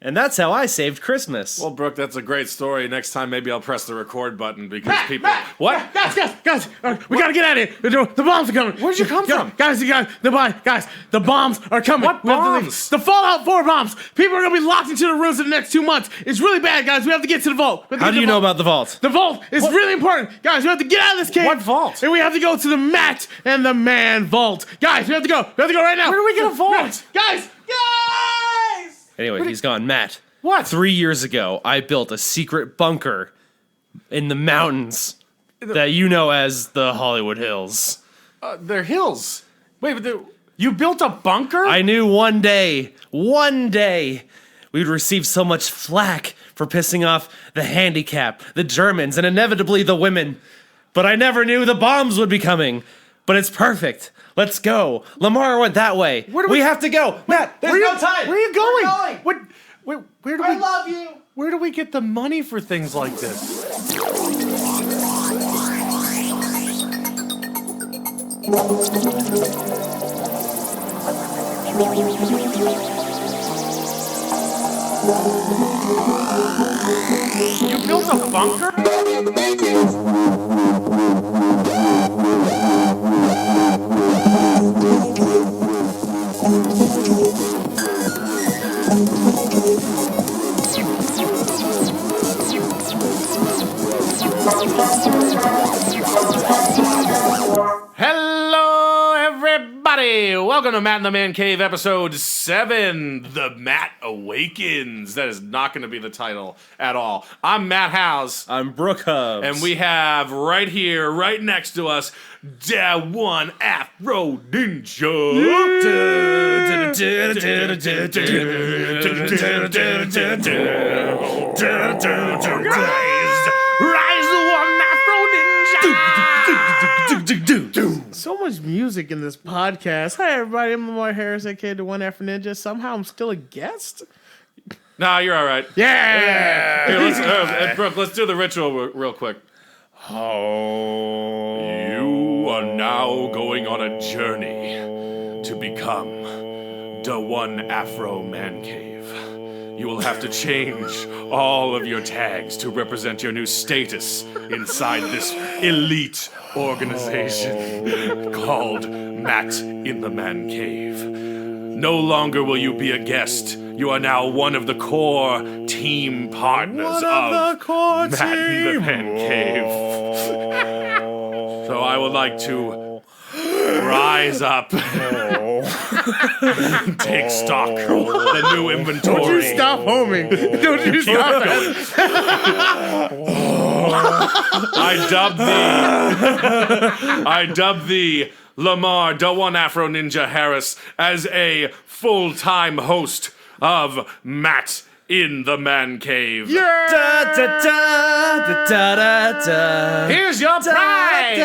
And that's how I saved Christmas. Well, Brooke, that's a great story. Next time, maybe I'll press the record button because people... What? Guys, we gotta get out of here. The bombs are coming. Where'd you come from? Guys, the bombs are coming. What bombs? The Fallout 4 bombs. People are gonna be locked into the rooms in the next 2 months. It's really bad, guys. We have to get to the vault. How do you know about the vault? The vault is really important. Guys, we have to get out of this cave. What vault? And we have to go to the Matt and the Man vault. Guys, we have to go. We have to go right now. Where do we get a vault? Guys! Anyway, he's gone. Matt. What? 3 years ago, I built a secret bunker in the mountains that you know as the Hollywood Hills. They're hills. Wait, but you built a bunker? I knew one day, we'd receive so much flack for pissing off the handicap, the Germans, and inevitably the women. But I never knew the bombs would be coming. But it's perfect. Let's go. Lamar went that way. Where do we have to go. Matt, there's no time. Where are you going? We're going. Where do I we... love you. Where do we get the money for things like this? You built a bunker? Hello, everybody! Welcome to Matt in the Man Cave, episode 7, The Matt Awakens. That is not going to be the title at all. I'm Matt Howes. I'm Brooke Hubs. And we have right here, right next to us, Da One Afro Ninja. Rise the One Afro Ninja. So much music in this podcast. Hi, everybody. I'm Lamar Harris, aka the One Afro Ninja. Somehow I'm still a guest. Nah, you're all right. Yeah. Here, Brooke, let's do the ritual real quick. Oh. You are now going on a journey to become the One Afro Man Cave. You will have to change all of your tags to represent your new status inside this elite organization called Matt in the Man Cave. No longer will you be a guest. You are now one of the core team partners of Matt in the Man Cave. So I would like to rise up and take stock of the new inventory. Don't you stop homing. Don't you stop it. I dubbed thee Lamar, the One Afro Ninja Harris, as a full-time host of Matt in the Man Cave. Yeah. Da, da, da, da, da, da. Here's your prize!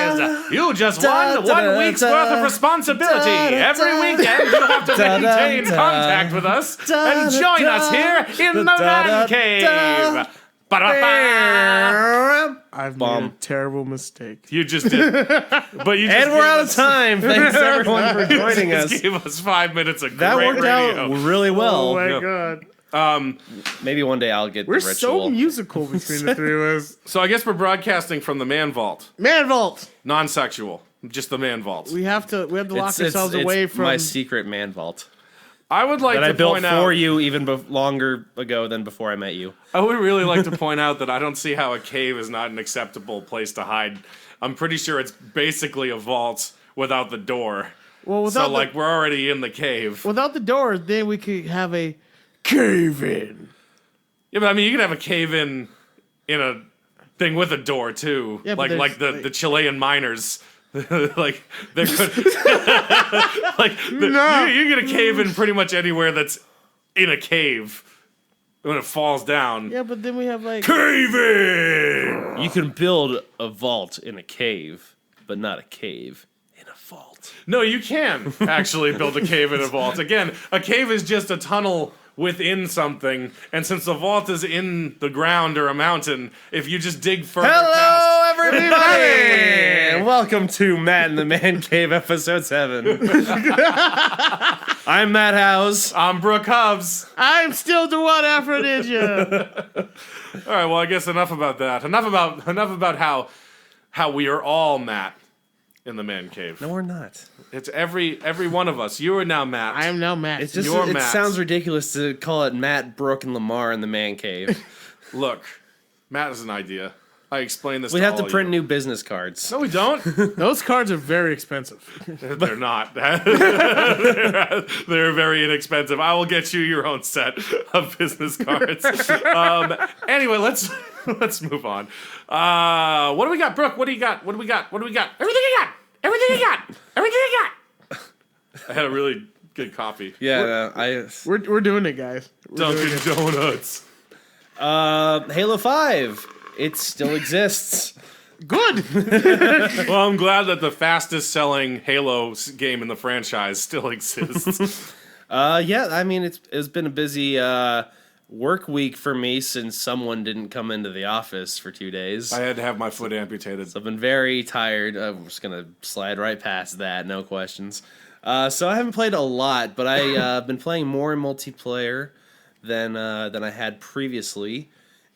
You just won 1 week's worth of responsibility. Every weekend you have to maintain contact with us and join us here in the Man Cave. Ba-da-ba. I've made a terrible mistake. You just did. But you just And we're out of time. Thanks everyone for joining just us. gave us 5 minutes of That great worked radio. out really well. Oh my god. Maybe one day I'll get We're the ritual. so musical between the three of us. So I guess we're broadcasting from the Man Vault. Man Vault. Non-sexual. Just the Man Vault. We have to lock ourselves it's away from my secret man vault I would like that to I built point for out. you even longer ago than before I met you. I would really like to point out that I don't see how a cave is not an acceptable place to hide. I'm pretty sure it's basically a vault without the door. Well, without So, we're already in the cave. without the door, then we could have a cave in. Yeah, but I mean, you can have a cave in a thing with a door, too. Yeah, but like there's, the Chilean miners. Like, they're good. You get a cave in pretty much anywhere that's in a cave when it falls down. Yeah, but then we have like Cave in! You can build a vault in a cave, but not a cave in a vault. No, you can actually build a cave in a vault. Again, a cave is just a tunnel within something, and since the vault is in the ground or a mountain, if you just dig further Hello, past, everybody! Welcome to Matt in the Man Cave, episode 7. I'm Matt Howes. I'm Brooke Hubbs. I'm still the one Afro Ninja. All right, well, I guess enough about that. Enough about how we are all Matt in the Man Cave. No, we're not. It's every one of us. You are now Matt. I am now Matt. It's just, You're it Matt. sounds ridiculous to call it Matt, Brooke, and Lamar in the Man Cave. Look, Matt is an idea. I explained this. We have to all print you. new business cards. No, we don't. Those cards are very expensive. They're not. They're very inexpensive. I will get you your own set of business cards. Anyway, let's move on. What do we got, Brooke? What do you got? What do we got? Everything you got. Everything you got. I had a really good copy. Yeah, We're doing it, guys. Dunkin' Donuts. Halo 5. It still exists. Good. Well, I'm glad that the fastest selling Halo game in the franchise still exists. Yeah, I mean, it's been a busy work week for me since someone didn't come into the office for 2 days. I had to have my foot amputated. I've been very tired. I'm just going to slide right past that, no questions. So I haven't played a lot, but I've been playing more in multiplayer than I had previously.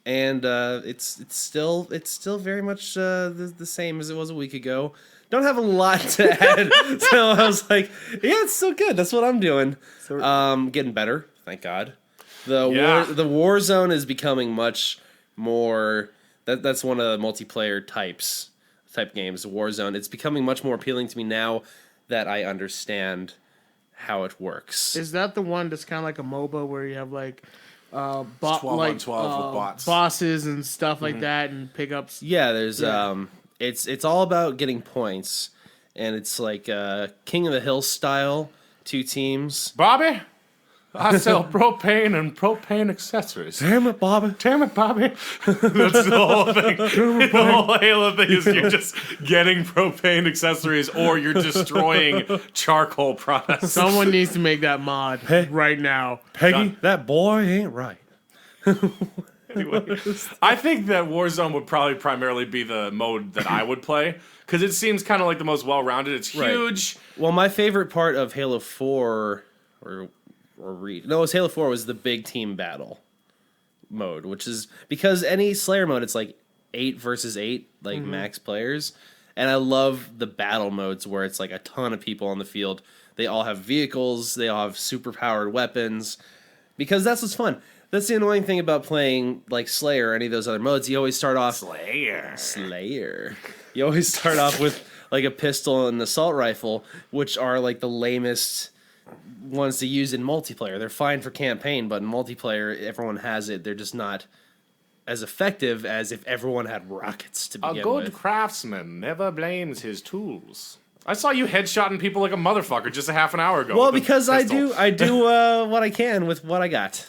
And it's still very much the same as it was a week ago. Don't have a lot to add, so I was like, yeah, it's still good. That's what I'm doing. Getting better, thank God. The Warzone is becoming much more. That's one of the multiplayer type games. Warzone. It's becoming much more appealing to me now that I understand how it works. Is that the one that's kind of like a MOBA where you have like 12 on 12 with bots. Bosses and stuff like that and pickups? Yeah, there's it's all about getting points, and it's like King of the Hill style, 2 teams. Bobby, I sell propane and propane accessories. Damn it, Bobby. Damn it, Bobby. That's the whole thing. The whole Halo thing is you're just getting propane accessories or you're destroying charcoal products. Someone needs to make that mod right now. Peggy, that boy ain't right. Anyway, I think that Warzone would probably primarily be the mode that I would play because it seems kind of like the most well-rounded. It's huge. Right. Well, my favorite part of Halo 4 it was Halo 4 was the big team battle mode, which is because any Slayer mode, it's like 8 versus 8, like max players. And I love the battle modes where it's like a ton of people on the field. They all have vehicles, they all have super powered weapons, because that's what's fun. That's the annoying thing about playing like Slayer or any of those other modes. You always start off Slayer. You always start off with like a pistol and an assault rifle, which are like the lamest ones to use in multiplayer. They're fine for campaign, but in multiplayer, everyone has it. They're just not as effective as if everyone had rockets to begin with. A good craftsman never blames his tools. I saw you headshotting people like a motherfucker just a half an hour ago. Well, because I do what I can with what I got.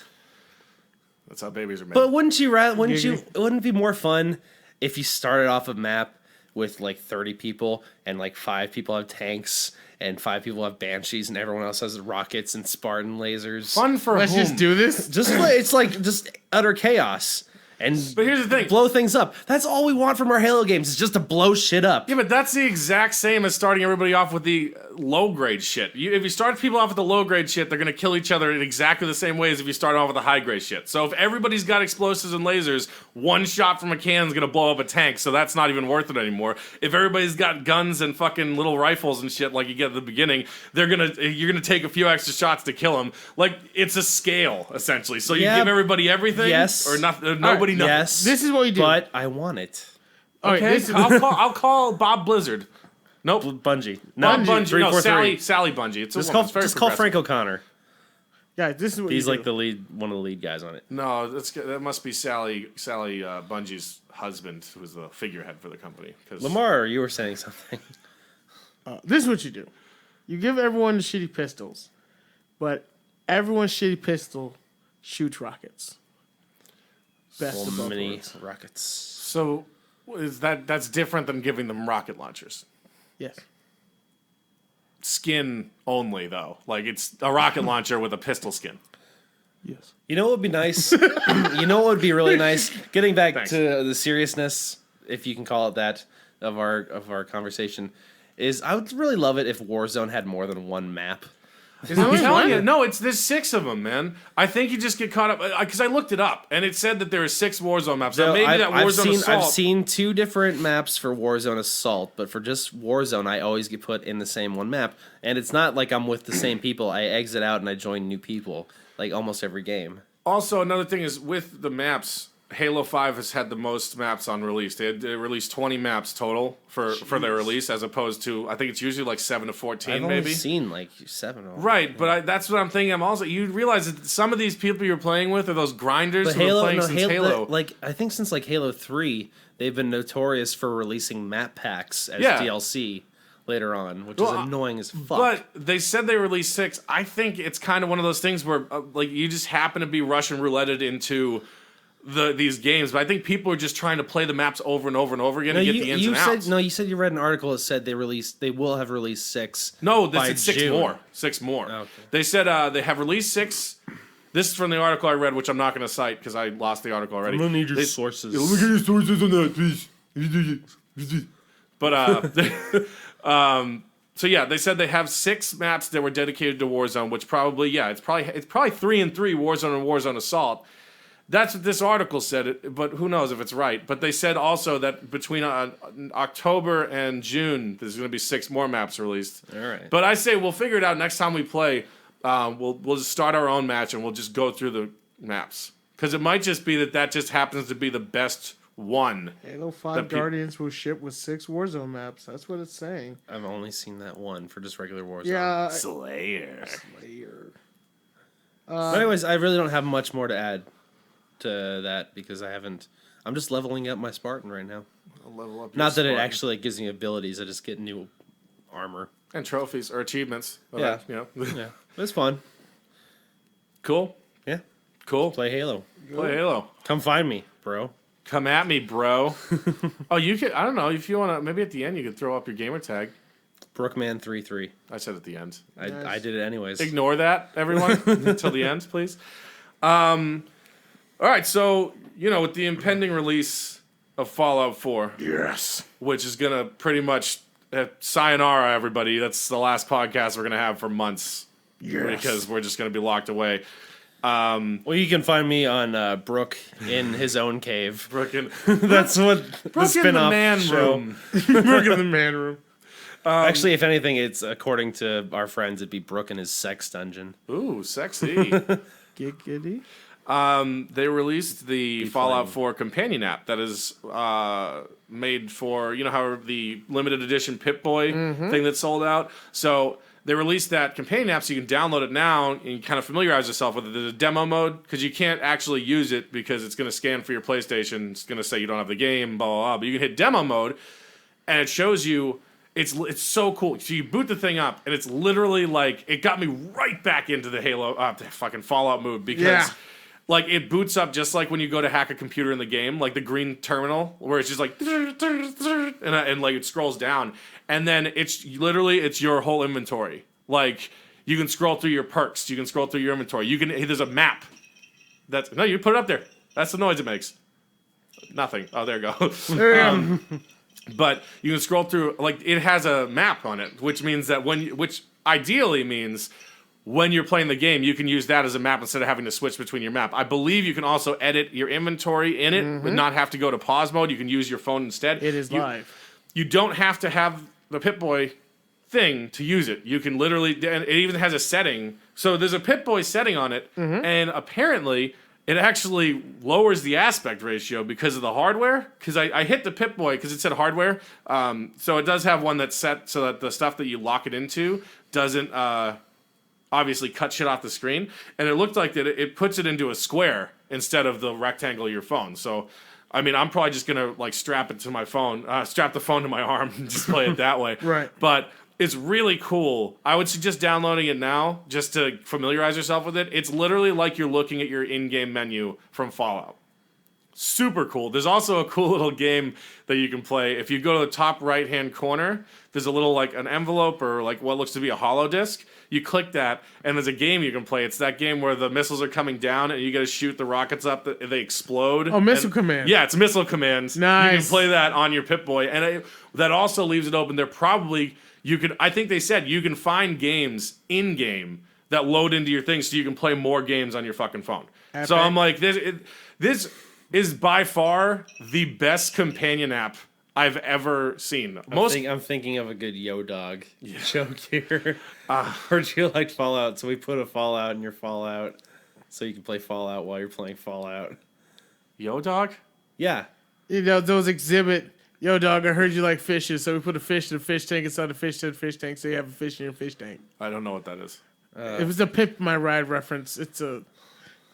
That's how babies are made. But wouldn't it be more fun if you started off a map with like 30 people and like 5 people have tanks and 5 people have banshees and everyone else has rockets and Spartan lasers? Fun for Let's whom? just do this. It's like just utter chaos. But here's the thing. Blow things up. That's all we want from our Halo games, is just to blow shit up. Yeah, but that's the exact same as starting everybody off with the low-grade shit. If you start people off with the low-grade shit, they're going to kill each other in exactly the same way as if you start off with the high-grade shit. So if everybody's got explosives and lasers, one shot from a can is going to blow up a tank, so that's not even worth it anymore. If everybody's got guns and fucking little rifles and shit like you get at the beginning, you're going to take a few extra shots to kill them. Like, it's a scale, essentially. So you give everybody everything? Yes. Or nobody nothing? Yes. This is what you do. But I want it. Okay, I'll call Bob Blizzard. Nope. Bungie. Bob Bungie. No, 343. Sally Bungie. It's a Just woman. call, It's very just call progressive. Frank O'Connor. Guys, this is what He's you like do. one of the lead guys on it. No, that must be Sally Bungie's husband, who was the figurehead for the company. Lamar, you were saying something. This is what you do. You give everyone the shitty pistols, but everyone's shitty pistol shoots rockets. Best of both Many worlds. rockets. So that's different than giving them rocket launchers. Yes. Skin only, though. Like, it's a rocket launcher with a pistol skin. Yes. You know what would be nice? You know what would be really nice? Getting back Thanks. to the seriousness if you can call it that, of our conversation, is I would really love it if Warzone had more than one map. Is there only I'm telling one? you, no, there's 6 of them, man. I think you just get caught up because I looked it up and it said that there are 6 Warzone maps. Now, maybe that Warzone Assault. I've seen 2 different maps for Warzone Assault, but for just Warzone, I always get put in the same one map, and it's not like I'm with the same people. I exit out and I join new people, like almost every game. Also, another thing is with the maps. Halo 5 has had the most maps on release. They released 20 maps total for their release, as opposed to, I think it's usually like 7 to 14, I've maybe. only seen like 7 or Right, but that's what I'm thinking. I'm also, you realize that some of these people you're playing with are those grinders But who are playing since Halo. like I think since like Halo 3, they've been notorious for releasing map packs as Yeah. DLC later on, which is annoying as fuck. But they said they released 6. I think it's kind of one of those things where like you just happen to be Russian rouletted into these games, but I think people are just trying to play the maps over and over and over again and get the ins and outs. You said you read an article that said they will have released 6. No, by this is 6 June. more. 6 more. Okay. They said they have released 6. This is from the article I read, which I'm not going to cite because I lost the article already. I'm gonna need your sources. Let me get your sources on that, please. But so yeah, they said they have 6 maps that were dedicated to Warzone, which probably it's probably 3 and 3 Warzone and Warzone Assault. That's what this article said, but who knows if it's right. But they said also that between October and June, there's going to be 6 more maps released. All right. But I say we'll figure it out next time we play. We'll just start our own match and we'll just go through the maps. Because it might just be that just happens to be the best one. Halo 5 Guardians will ship with 6 Warzone maps. That's what it's saying. I've only seen that one for just regular Warzone. Yeah. Slayer. But anyways, I really don't have much more to add to that because I'm just leveling up my Spartan right now. I'll level up. Not that it actually gives me abilities, I just get new armor. And trophies or achievements. Yeah. Yeah. It's fun. Cool. Yeah. Cool. Play Halo. Play Halo. Come find me, bro. Come at me, bro. Oh, you could. I don't know if you want to. Maybe at the end you could throw up your gamer tag. Brookman33. I said at the end. I did it anyways. Ignore that, everyone, until the end, please. All right, so with the impending release of Fallout 4, Yes. which is gonna pretty much sayonara, everybody. That's the last podcast we're gonna have for months. Yes. Because we're just gonna be locked away. Well, you can find me on Brook in his own cave. Brooklyn. That's what the Brook in the spin-off man show. room. Look in the man room. Actually, if anything, it's according to our friends, it'd be Brook in his sex dungeon. Ooh, sexy. Giggity. They released the Fallout 4 companion app that is made for, how the limited edition Pip-Boy thing that sold out. So they released that companion app so you can download it now and you kind of familiarize yourself with it. There's a demo mode because you can't actually use it because it's going to scan for your PlayStation. It's going to say you don't have the game, blah, blah, blah. But you can hit demo mode and it shows you. It's so cool. So you boot the thing up and it's literally like, it got me right back into the Halo, the fucking Fallout mood because... Yeah. Like, it boots up just like when you go to hack a computer in the game, like the green terminal, where it's just like, and like it scrolls down. And then it's your whole inventory. Like, you can scroll through your perks, you can scroll through your inventory. There's a map. No, you put it up there. That's the noise it makes. Nothing. Oh, there you go. But you can scroll through, like, it has a map on it, which means that which ideally means when you're playing the game, you can use that as a map instead of having to switch between your map. I believe you can also edit your inventory in it, but not have to go to pause mode. You can use your phone instead. It is live. You don't have to have the Pip-Boy thing to use it. You can literally, and it even has a setting. So there's a Pip-Boy setting on it, and apparently it actually lowers the aspect ratio because of the hardware. Because I hit the Pip-Boy because it said hardware. So it does have one that's set so that the stuff that you lock it into doesn't... obviously cut shit off the screen, and it looked like that it puts it into a square instead of the rectangle of your phone. So, I mean, I'm probably just gonna like strap it to my phone, strap the phone to my arm, and just play it that way. Right. But it's really cool. I would suggest downloading it now just to familiarize yourself with it. It's literally like you're looking at your in-game menu from Fallout. Super cool. There's also a cool little game that you can play. If you go to the top right-hand corner, there's a little like an envelope or like what looks to be a holo disc. You click that, and there's a game you can play. It's that game where the missiles are coming down, and you got to shoot the rockets up. They explode. Oh, Missile and, Command. Yeah, it's Missile Commands. Nice. You can play that on your Pip-Boy, and that also leaves it open. They're probably I think they said you can find games in game that load into your thing, so you can play more games on your fucking phone. Epic. So I'm like, this is by far the best companion app I've ever seen. I'm thinking of a good Yo Dog joke here. Heard you liked Fallout, so we put a Fallout in your Fallout, so you can play Fallout while you're playing Fallout. Yo Dog? Yeah. You know, those exhibit, yo, dog, I heard you like fishes, so we put a fish in a fish tank inside the fish to the fish tank, so you have a fish in your fish tank. I don't know what that is. It was a Pip My Ride reference.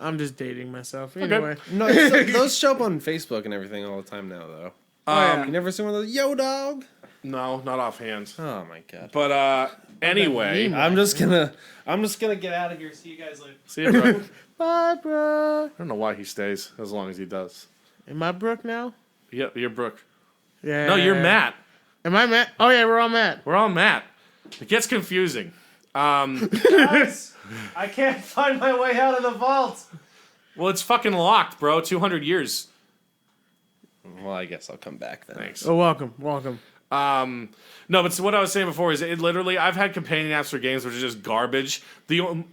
I'm just dating myself. Anyway. No, those show up on Facebook and everything all the time now, though. You never seen one of those? Yo, dog. No, not offhand. Oh my god. But anyway, I'm just gonna get out of here. See you guys later. see you, bro. Bye, bro. I don't know why he stays as long as he does. Am I Brooke now? Yeah, you're Brooke. Yeah. No, you're Matt. Am I Matt? Oh, yeah, we're all Matt. We're all Matt. It gets confusing. Guys, I can't find my way out of the vault. Well, it's fucking locked, bro. 200 years. Well, I guess I'll come back then. Thanks. Oh, welcome. No, but so what I was saying before is it literally, I've had companion apps for games which are just garbage. The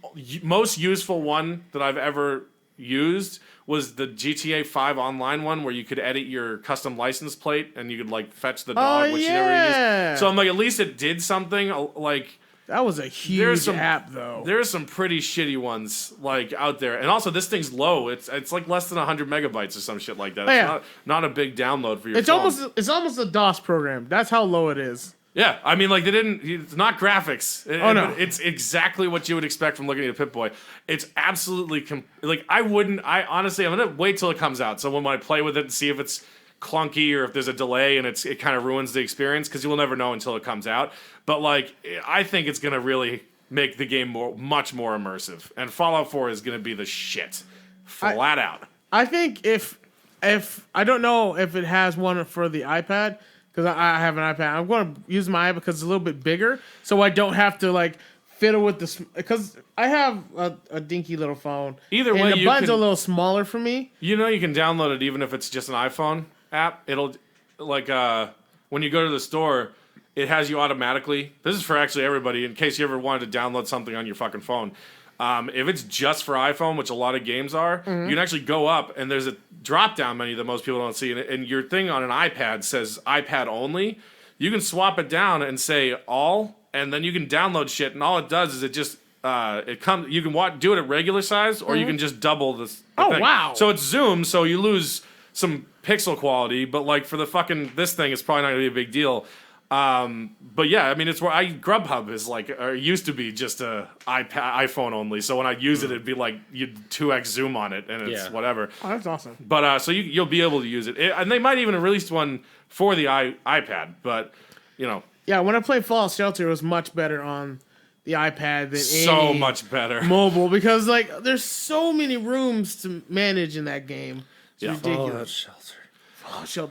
most useful one that I've ever used was the GTA 5 online one where you could edit your custom license plate and you could like fetch the dog, which you never used. So I'm like, at least it did something. Like, That was a huge some app, though. there's some pretty shitty ones like out there, and also this thing's low. It's like less than 100 megabytes or some shit like that. It's not a big download for your phone. It's almost a DOS program. That's how low it is. Yeah, I mean, like, it's not graphics. No. It's exactly what you would expect from looking at a Pip-Boy. It's absolutely, I'm going to wait till it comes out. So when I play with it and see if it's clunky or if there's a delay and it kind of ruins the experience, because you will never know until it comes out. But, like, I think it's going to really make the game much more immersive. And Fallout 4 is going to be the shit. Flat out. I think if I don't know if it has one for the iPad, because I have an iPad. I'm going to use my iPad because it's a little bit bigger, so I don't have to like fiddle with the. Because I have a dinky little phone. Either way, and the buttons are a little smaller for me. You know, you can download it even if it's just an iPhone app. It'll when you go to the store, it has you automatically. This is for actually everybody in case you ever wanted to download something on your fucking phone. If it's just for iPhone, which a lot of games are, you can actually go up and there's a drop-down menu that most people don't see, and your thing on an iPad says iPad only. You can swap it down and say all, and then you can download shit, and all it does is it just you can do it at regular size, or you can just double the thing. Wow. So it's zoomed, so you lose some pixel quality, but like for this thing, it's probably not gonna be a big deal. But yeah, I mean, it's where Grubhub is like, or used to be just a iPhone only. So when I use it, it'd be like you 2x zoom on it, and it's whatever. Oh, that's awesome. But so you'll be able to use it, and they might even have released one for the iPad. But you know, yeah, when I played Fallout Shelter, it was much better on the iPad than so any much better mobile, because like there's so many rooms to manage in that game. It's ridiculous. Shelter.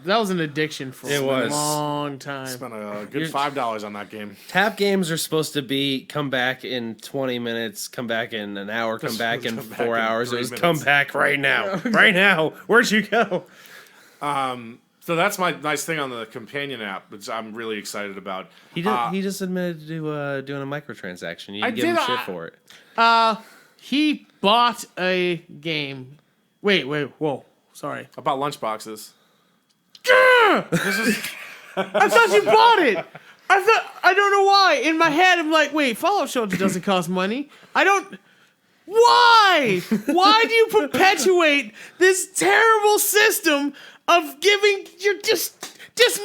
That was an addiction for a was. long time. Spent a good $5 on that game. Tap games are supposed to be come back in 20 minutes, come back in an hour, come back in 4 hours. It was come back right now. Right now. Where'd you go? So that's my nice thing on the companion app, which I'm really excited about. He just admitted to doing a microtransaction. You I didn't give him did, shit for it. He bought a game. Wait, whoa, sorry. About lunchboxes. I thought you bought it. I don't know why. In my head, I'm like, wait, Fallout Shelter doesn't cost money. Why? Why do you perpetuate this terrible system of you're just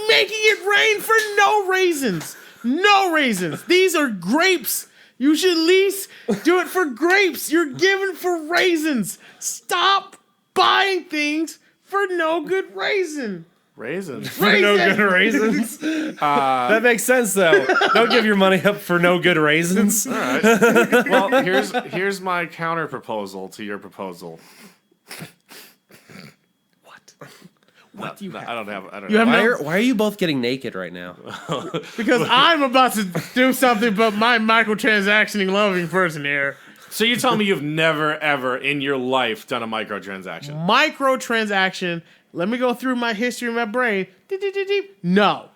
making it rain for no reasons? No reasons. These are grapes. You should at least do it for grapes. You're giving for raisins. Stop buying things for no good reason. Raisins. For no good raisins? That makes sense, though. Don't give your money up for no good raisins. All right. Well, here's my counter proposal to your proposal. What do you have? I don't have. I don't You know. have Why are you both getting naked right now? Because I'm about to do something, but my microtransactioning loving person here. So you tell me you've never ever in your life done a microtransaction? Microtransaction. Let me go through my history in my brain. No.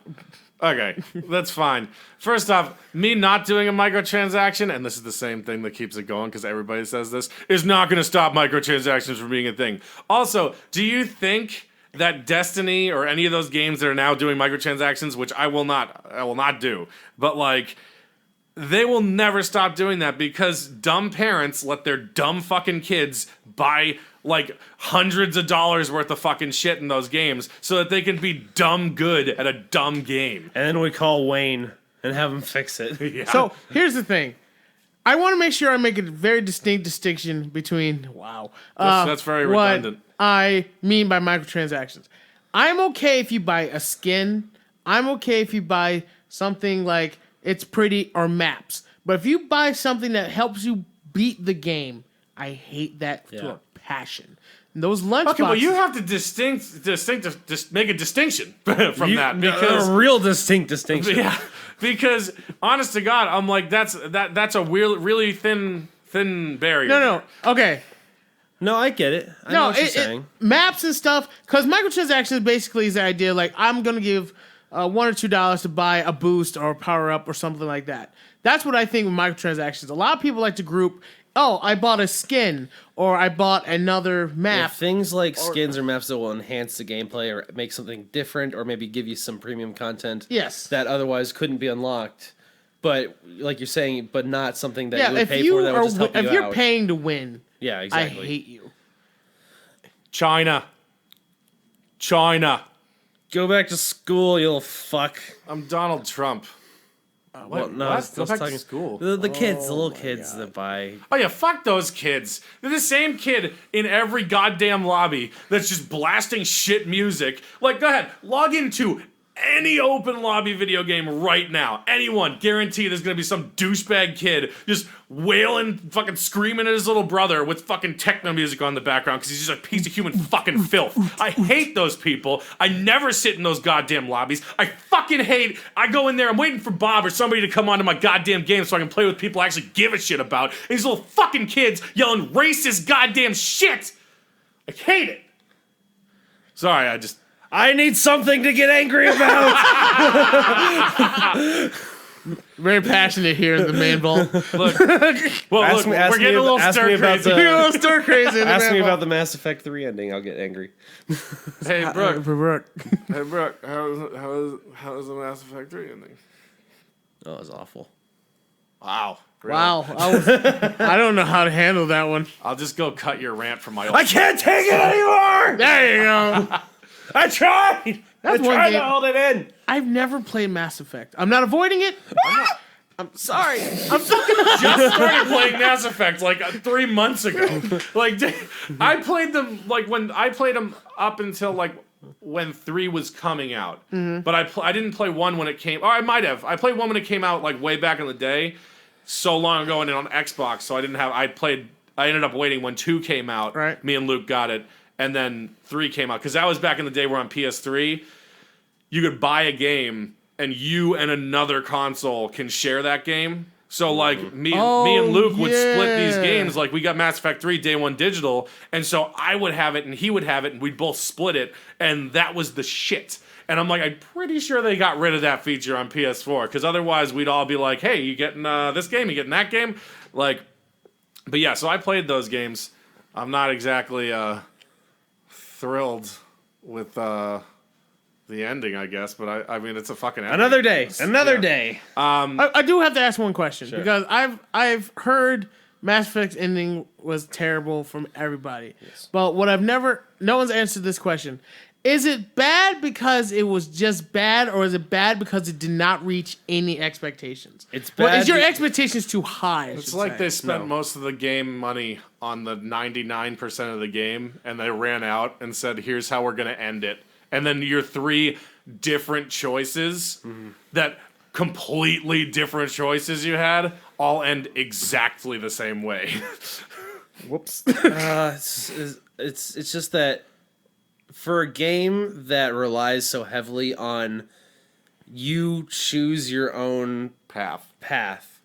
Okay, that's fine. First off, me not doing a microtransaction, and this is the same thing that keeps it going because everybody says this, is not going to stop microtransactions from being a thing. Also, do you think that Destiny or any of those games that are now doing microtransactions, which I will not do, but like, they will never stop doing that because dumb parents let their dumb fucking kids buy like hundreds of dollars worth of fucking shit in those games so that they can be dumb good at a dumb game. And then we call Wayne and have him fix it. Yeah. So here's the thing. I want to make sure I make a very distinct distinction between That's very redundant. What I mean by microtransactions. I'm okay if you buy a skin. I'm okay if you buy something like it's pretty or maps. But if you buy something that helps you beat the game, I hate that to a passion. And those lunch Okay, well, boxes, you have to just make a distinction from that because a real distinct distinction. yeah, because honest to God, I'm like that's a really thin barrier. No. Okay. No, I get it. I know what you're saying. Maps and stuff, because microtransactions basically is the idea like I'm going to give $1 or $2 to buy a boost or a power up or something like that. That's what I think with microtransactions. A lot of people like to group, oh, I bought a skin or I bought another map. Yeah, things like skins or maps that will enhance the gameplay or make something different or maybe give you some premium content Yes. that otherwise couldn't be unlocked. But like you're saying, but not something that you would if pay you for that would just help you if you're out. paying to win, Yeah, I exactly. hate you. China. Go back to school, you little fuck. I'm Donald Trump. Well, no, what? I was Go back to talking school. The kids, the little kids that buy. Oh yeah, fuck those kids. They're the same kid in every goddamn lobby that's just blasting shit music. Like, go ahead, log into any open lobby video game right now. Anyone, guarantee there's gonna be some douchebag kid just wailing, fucking screaming at his little brother with fucking techno music on the background because he's just a piece of human fucking filth. I hate those people. I never sit in those goddamn lobbies. I fucking hate. I go in there. I'm waiting for Bob or somebody to come onto my goddamn game so I can play with people I actually give a shit about. And these little fucking kids yelling racist goddamn shit. I hate it. Sorry, I need something to get angry about. Very passionate here in the main vault. Look, well, we're getting a little stir crazy. You're a little stir crazy. In the Ask main me vault. about the Mass Effect 3 ending. I'll get angry. Hey, Brooke. Brooke. Hey, Brooke. How is the Mass Effect 3 ending? Oh, it was awful. Wow. Really? Wow, I don't know how to handle that one. I'll just go cut your rant from my old. I can't take it anymore. There you go. I tried. That's I one tried game- to hold it in. I've never played Mass Effect. I'm not avoiding it. I'm sorry. I'm fucking just started playing Mass Effect like 3 months ago. Like, I played them like when I played them up until like when 3 was coming out. But I didn't play 1 when it came. Or I might have. I played 1 when it came out like way back in the day, so long ago, and on Xbox. So I didn't have. I ended up waiting when 2 came out. Right. Me and Luke got it, and then 3 came out because that was back in the day where on PS3 you could buy a game and you and another console can share that game. So like me and Luke would split these games. Like we got Mass Effect 3 day 1 digital, and so I would have it and he would have it, and we'd both split it, and that was the shit. And I'm like, I'm pretty sure they got rid of that feature on PS4 because otherwise we'd all be like, hey, you getting this game? You getting that game? Like, but yeah. So I played those games. I'm not exactly thrilled with the ending, I guess, but I mean, it's a fucking ending. Another day. I do have to ask one question Sure. because I've heard Mass Effect's ending was terrible from everybody. Yes. But what no one's answered this question. Is it bad because it was just bad, or is it bad because it did not reach any expectations? It's Well, bad is your be- expectations too high? It's like they spent No. most of the game money on the 99% of the game, and they ran out and said, here's how we're going to end it. And then your 3 different choices that completely different choices you had all end exactly the same way. Whoops. It's just that for a game that relies so heavily on you choose your own path,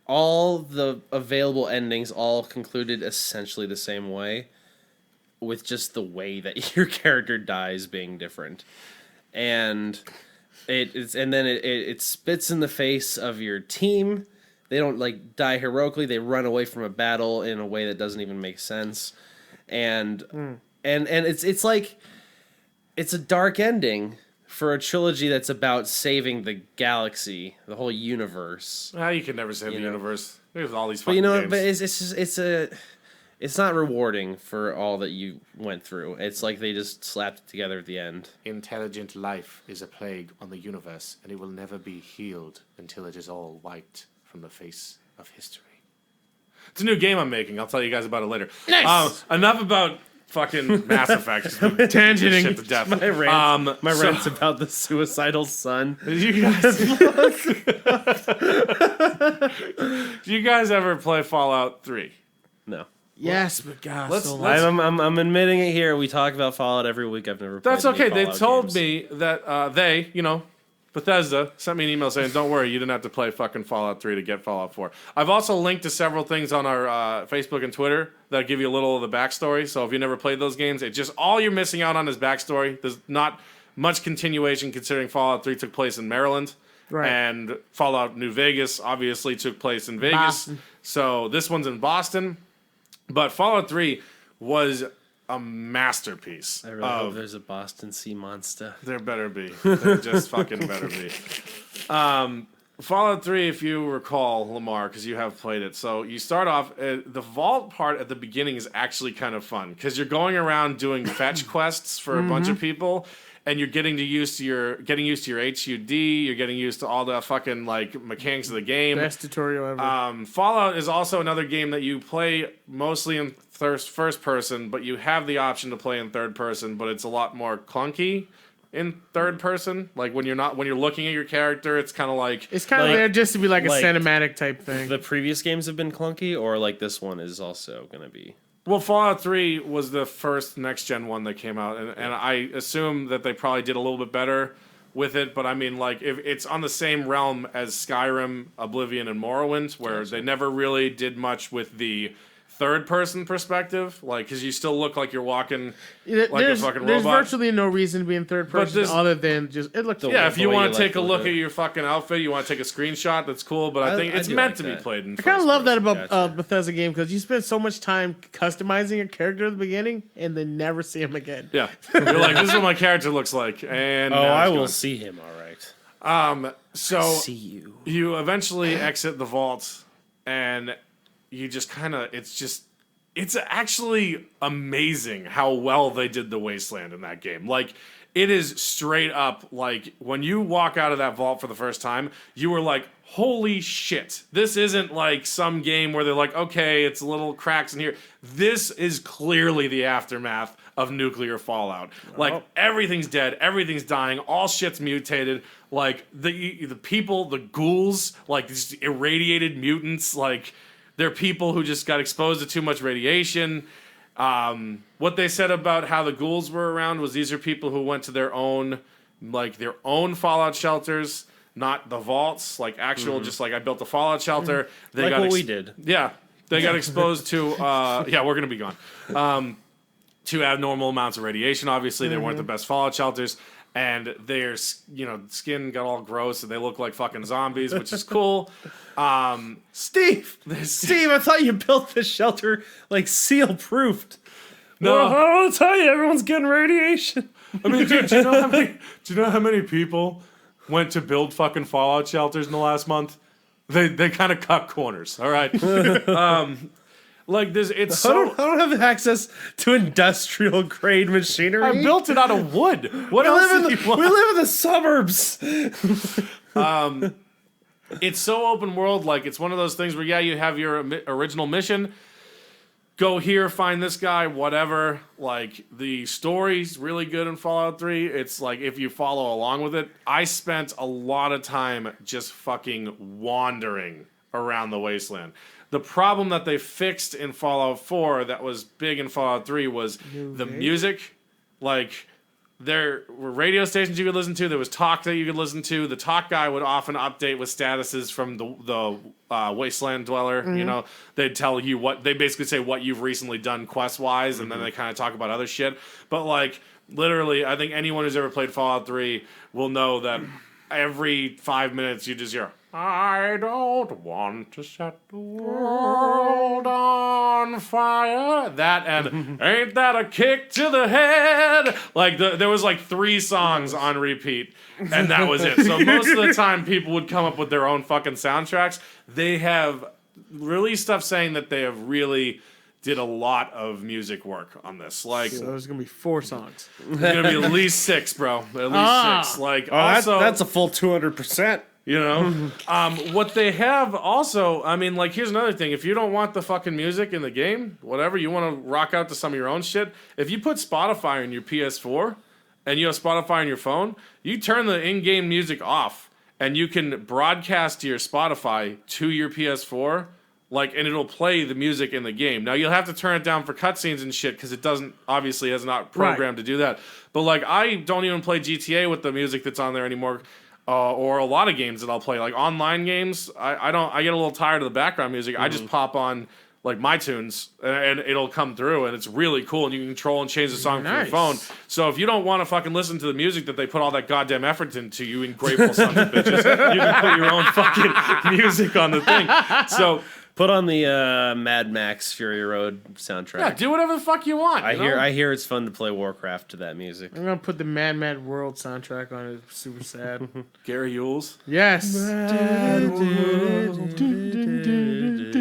all the available endings all concluded essentially the same way, with just the way that your character dies being different. And it spits in the face of your team. They don't like die heroically. They run away from a battle in a way that doesn't even make sense. And it's like it's a dark ending for a trilogy that's about saving the galaxy, the whole universe. You can never save the universe. There's all these But fucking games. but it's not rewarding for all that you went through. It's like they just slapped it together at the end. Intelligent life is a plague on the universe, and it will never be healed until it is all wiped from the face of history. It's a new game I'm making. I'll tell you guys about it later. Nice. Enough about fucking Mass Effect. Tangenting. Shit to death. My rant's about the suicidal son. Do you guys ever play Fallout 3? No. Yes, but God, I'm admitting it here. We talk about Fallout every week. I've never played That's okay. any They Fallout told games. me that Bethesda sent me an email saying, don't worry, you didn't have to play fucking Fallout 3 to get Fallout 4. I've also linked to several things on our Facebook and Twitter that give you a little of the backstory. So if you never played those games, it's just all you're missing out on is backstory. There's not much continuation considering Fallout 3 took place in Maryland. Right. And Fallout New Vegas obviously took place in Vegas. Boston. So this one's in Boston. But Fallout 3 was a masterpiece. I really hope there's a Boston Sea Monster. There better be. There just fucking better be. Fallout 3, if you recall, Lamar, because you have played it. So you start off, the vault part at the beginning is actually kind of fun because you're going around doing fetch quests for a bunch of people, and you're getting used to your HUD. You're getting used to all the fucking like mechanics of the game. best tutorial ever. Fallout is also another game that you play mostly in first person, but you have the option to play in third person, but it's a lot more clunky in third person. Like when you're looking at your character, it's kind of like It's kind of like- there just to be like a like- cinematic type thing. The previous games have been clunky, or like this one is also going to be. Well, Fallout 3 was the first next-gen one that came out, and I assume that they probably did a little bit better with it, but I mean, like, if it's on the same realm as Skyrim, Oblivion, and Morrowind, where they never really did much with the third-person perspective, like, because you still look like you're walking like a fucking There's robot. virtually no reason to be in third person this- other than just it looked. Yeah, if the you way want you to take like a to look look at at your fucking outfit, you want to take a screenshot, that's cool, but I think it's do meant like to be that. played in I kind of love that about Gotcha. Bethesda game because you spend so much time customizing a character at the beginning and then never see him again. Yeah. You're like, this is what my character looks like, and Oh, now I he's will gone. see him. All right. So See you. you eventually exit the vault, and you just it's actually amazing how well they did the wasteland in that game. Like, it is straight up, like, when you walk out of that vault for the first time, you were like, holy shit. This isn't like some game where they're like, okay, it's a little cracks in here. This is clearly the aftermath of nuclear fallout. Like, everything's dead, everything's dying, all shit's mutated. Like, the people, the ghouls, like, just irradiated mutants, like, they're people who just got exposed to too much radiation. What they said about how the ghouls were around was these are people who went to their own fallout shelters, not the vaults, like actual, just like I built a fallout shelter. They Like got what we did. Yeah. They got exposed to, yeah, we're going to be gone. To abnormal amounts of radiation, obviously. They weren't the best fallout shelters. And their, skin got all gross and they look like fucking zombies, which is cool. Steve, I thought you built this shelter like seal proofed. No. Well, I want to tell you, everyone's getting radiation. I mean, dude, do you know how many people went to build fucking fallout shelters in the last month? They kind of cut corners, all right? Like this, it's I so. don't have access to industrial grade machinery. I built it out of wood. What else do you want? We live in the suburbs. It's so open world. Like, it's one of those things where, yeah, you have your original mission. Go here, find this guy, whatever. Like, the story's really good in Fallout 3. It's like, if you follow along with it. I spent a lot of time just fucking wandering around the wasteland. The problem that they fixed in Fallout 4 that was big in Fallout 3 was the music like there were radio stations you could listen to. There was talk that you could listen to. The talk guy would often update with statuses from the Wasteland Dweller. You know, they'd tell you they basically say what you've recently done quest wise, and then they kind of talk about other shit. But like literally, I think anyone who's ever played Fallout 3 will know that every 5 minutes you just hear, I don't want to set the world on fire. That and ain't that a kick to the head? Like there was like 3 songs on repeat, and that was it. So most of the time, people would come up with their own fucking soundtracks. They have released stuff saying that they have really did a lot of music work on this. Like, So there's gonna be 4 songs. there's gonna be at least 6, bro. At least 6. Like, also that's a full 200%. you know, what they have also, I mean, like, here's another thing. If you don't want the fucking music in the game, whatever, you want to rock out to some of your own shit, if you put Spotify in your PS4 and you have Spotify on your phone, you turn the in-game music off and you can broadcast your Spotify to your PS4, like, and it'll play the music in the game. Now, you'll have to turn it down for cutscenes and shit because it obviously has not programmed to do that. But, like, I don't even play GTA with the music that's on there anymore. Or a lot of games that I'll play, like online games. I get a little tired of the background music. I just pop on like my tunes and it'll come through, and it's really cool. And you can control and change the song from your phone. So if you don't want to fucking listen to the music that they put all that goddamn effort into, you ungrateful sons of bitches, you can put your own fucking music on the thing. So Put on the Mad Max Fury Road soundtrack. yeah, do whatever the fuck you want. I hear it's fun to play Warcraft to that music. I'm gonna put the Mad Mad World soundtrack on it. Super sad. Gary Yules. Yes.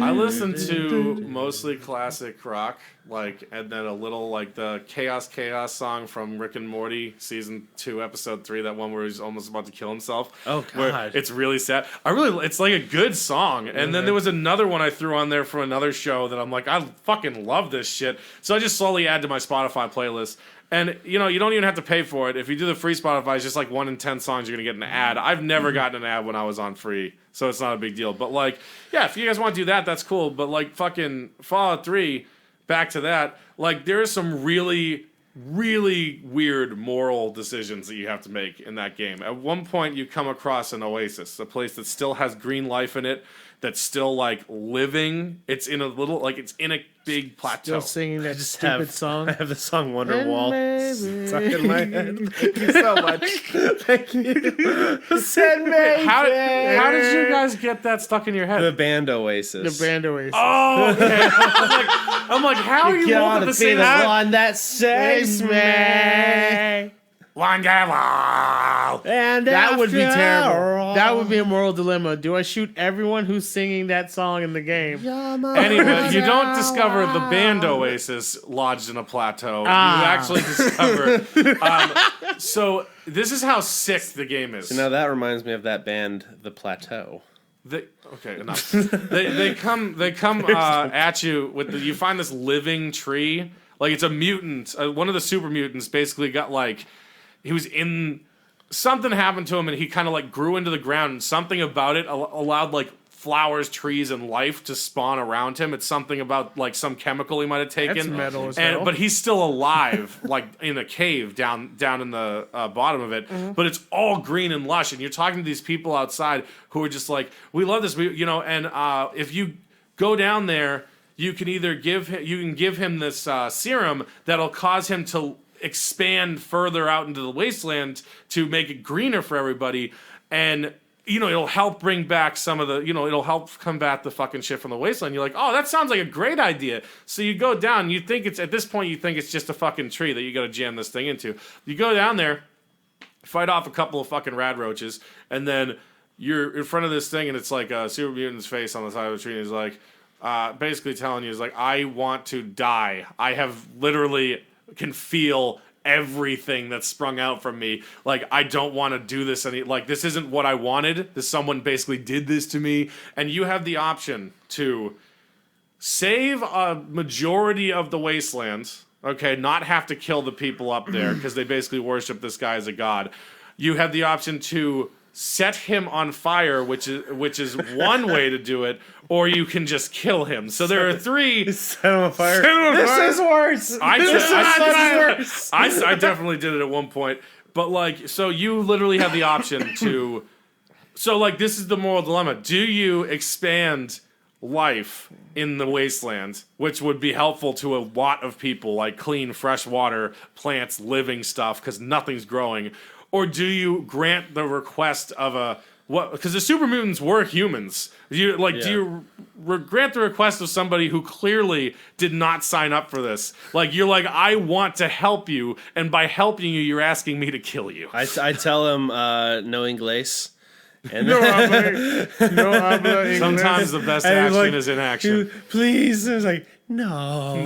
I listen to mostly classic rock, like, and then a little like the Chaos song from Rick and Morty season 2 episode 3, that one where he's almost about to kill himself. Oh where God, it's really sad. It's like a good song. And then there was another one I threw on there from another show that I'm like, I fucking love this shit. So I just slowly add to my Spotify playlist. And, you know, you don't even have to pay for it. If you do the free Spotify, it's just like 1 in 10 songs you're going to get an ad. I've never gotten an ad when I was on free, so it's not a big deal. But, like, yeah, if you guys want to do that, that's cool. But, like, fucking Fallout 3, back to that, like, there are some really, really weird moral decisions that you have to make in that game. At one point, you come across an oasis, a place that still has green life in it, that's still, like, living. It's in a little, like, it's in a big plateau. Still singing that stupid song. I have the song Wonderwall stuck in my head. Thank you so much. Thank you. Said maybe. How did you guys get that stuck in your head? The band Oasis. The band Oasis. Oh, okay. I'm like, how are you Get both on at to the be same the time? one that saves me. Wonderful. And That would be after terrible. all- That would be a moral dilemma. Do I shoot everyone who's singing that song in the game? Anyway, you don't discover the band Oasis lodged in a plateau. You actually discover. So this is how sick the game is. Now that reminds me of that band, The Plateau. Okay, enough. they come at you with you find this living tree. Like, it's a mutant. One of the super mutants basically got, like, he was in, something happened to him and he kind of, like, grew into the ground, and something about it allowed, like, flowers, trees, and life to spawn around him. It's something about, like, some chemical he might have taken. That's metal as hell. But he's still alive, like, in a cave down in the bottom of it. But it's all green and lush, and you're talking to these people outside who are just like, we love this, if you go down there, you can either give him this serum that'll cause him to expand further out into the wasteland to make it greener for everybody, and it'll help bring back some of the, it'll help combat the fucking shit from the wasteland. You're like, oh, that sounds like a great idea. So you go down, at this point you think it's just a fucking tree that you got to jam this thing into. You go down there, fight off a couple of fucking rad roaches, and then you're in front of this thing, and it's like a super mutant's face on the side of the tree, and he's like, basically telling you, is like, I want to die. I have literally can feel everything that's sprung out from me. Like, I don't want to do this this isn't what I wanted. Someone basically did this to me. And you have the option to save a majority of the wastelands, okay, not have to kill the people up there because they basically worship this guy as a god. You have the option to set him on fire, which is one way to do it, or you can just kill him. So there are 3. Set him on fire. This is worse. I definitely did it at one point. But, like, so you literally have the option to... So, like, this is the moral dilemma. Do you expand life in the wasteland, which would be helpful to a lot of people, like clean, fresh water, plants, living stuff, because nothing's growing? Or do you grant the request of a... what? Because the super mutants were humans. Do you grant the request of somebody who clearly did not sign up for this? Like, you're like, I want to help you, and by helping you, you're asking me to kill you. I tell him no inglés. And No habla English. Sometimes the best action is inaction. Please. And it's like, no.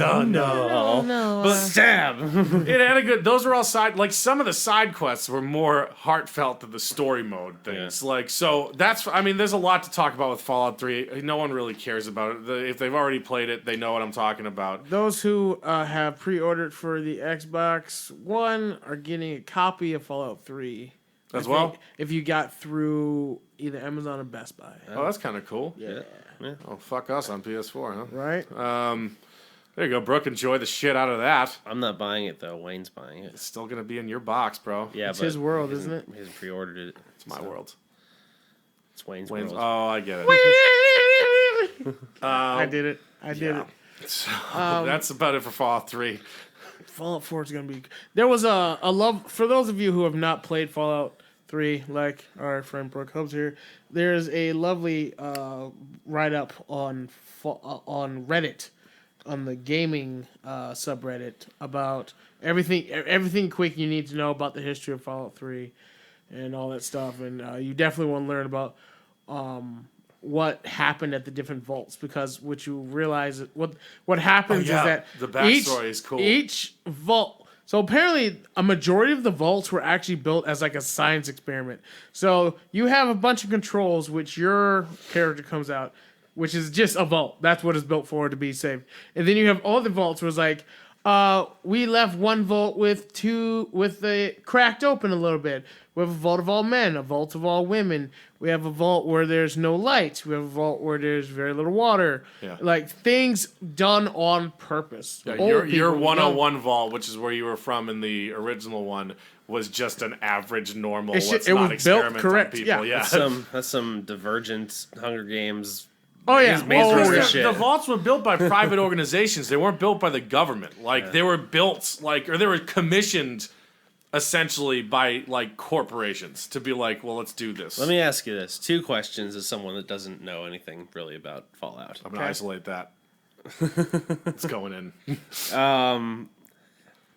But stab. It had a good. Those were all side. Like, some of the side quests were more heartfelt than the story mode things. Yeah. Like, so that's. I mean, there's a lot to talk about with Fallout 3. No one really cares about it. If they've already played it, they know what I'm talking about. Those who have pre-ordered for the Xbox One are getting a copy of Fallout 3. As well? If you got through either Amazon or Best Buy. Oh, that's kind of cool. Yeah. Oh, fuck us on PS4, huh? Right? There you go, Brooke. Enjoy the shit out of that. I'm not buying it though. Wayne's buying it. It's still gonna be in your box, bro. Yeah, It's but his world, isn't it? He's pre-ordered it. It's my world. It's Wayne's Wayne's. world. Oh, I get it. I did it. I did it. So, that's about it for Fallout 3. Fallout 4 is going to be... There was a love... For those of you who have not played Fallout 3, like our friend Brooke Hubbs here, there's a lovely write-up on Reddit, on the gaming subreddit, about everything quick you need to know about the history of Fallout 3 and all that stuff. And you definitely want to learn about what happened at the different vaults, because what you realize what happens is that the backstory is cool. Each vault. So apparently, a majority of the vaults were actually built as like a science experiment. So you have a bunch of controls, which your character comes out, which is just a vault. That's what it's built for, to be saved. And then you have all the vaults where it's like, we left one vault with the cracked open a little bit. We have a vault of all men, a vault of all women. We have a vault where there's no light. We have a vault where there's very little water. Yeah. Like, things done on purpose. Yeah, Old your people 101 vault, which is where you were from in the original one, was just an average, normal, It let's was not built experiment correct, on people. yeah. That's some Divergent Hunger Games. Oh, yeah. Maze Oh, Runner yeah. shit. The vaults were built by private organizations. They weren't built by the government. Like, they were built, or they were commissioned, essentially, by, corporations to be like, well, let's do this. Let me ask you this. 2 questions as someone that doesn't know anything really about Fallout. I'm going to isolate that. It's going in.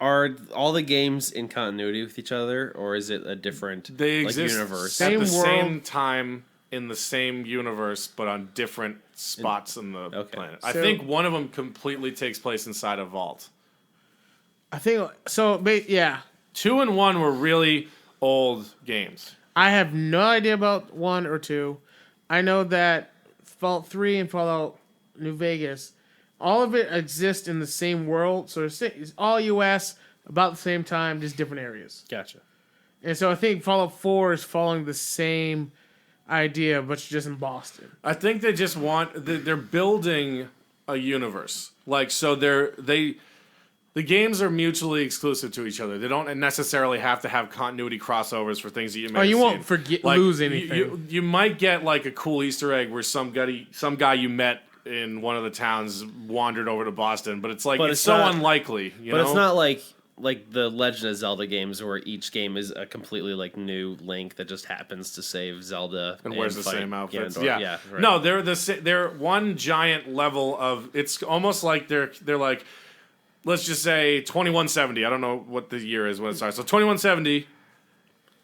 Are all the games in continuity with each other, or is it a different They exist universe? at the Same same world. time in the same universe, but on different spots in the planet. I So- think one of them completely takes place inside a vault. I think so. Yeah, 2 and 1 were really old games. I have no idea about 1 or 2. I know that Fallout 3 and Fallout New Vegas, all of it exists in the same world. So it's all U.S. about the same time, just different areas. Gotcha. And so I think Fallout 4 is following the same idea, but just in Boston. I think they just they're building a universe. So the games are mutually exclusive to each other. They don't necessarily have to have continuity crossovers for things that you may have you won't seen. lose anything. You might get a cool Easter egg where some guy you met in one of the towns wandered over to Boston, but it's it's so not- unlikely. But it's not like the Legend of Zelda games where each game is a completely new Link that just happens to save Zelda and wears the fight same outfits. Ganondorf. Yeah. Right. No, they're one giant level of. It's almost like they're like, let's just say 2170. I don't know what the year is when it starts. So 2170.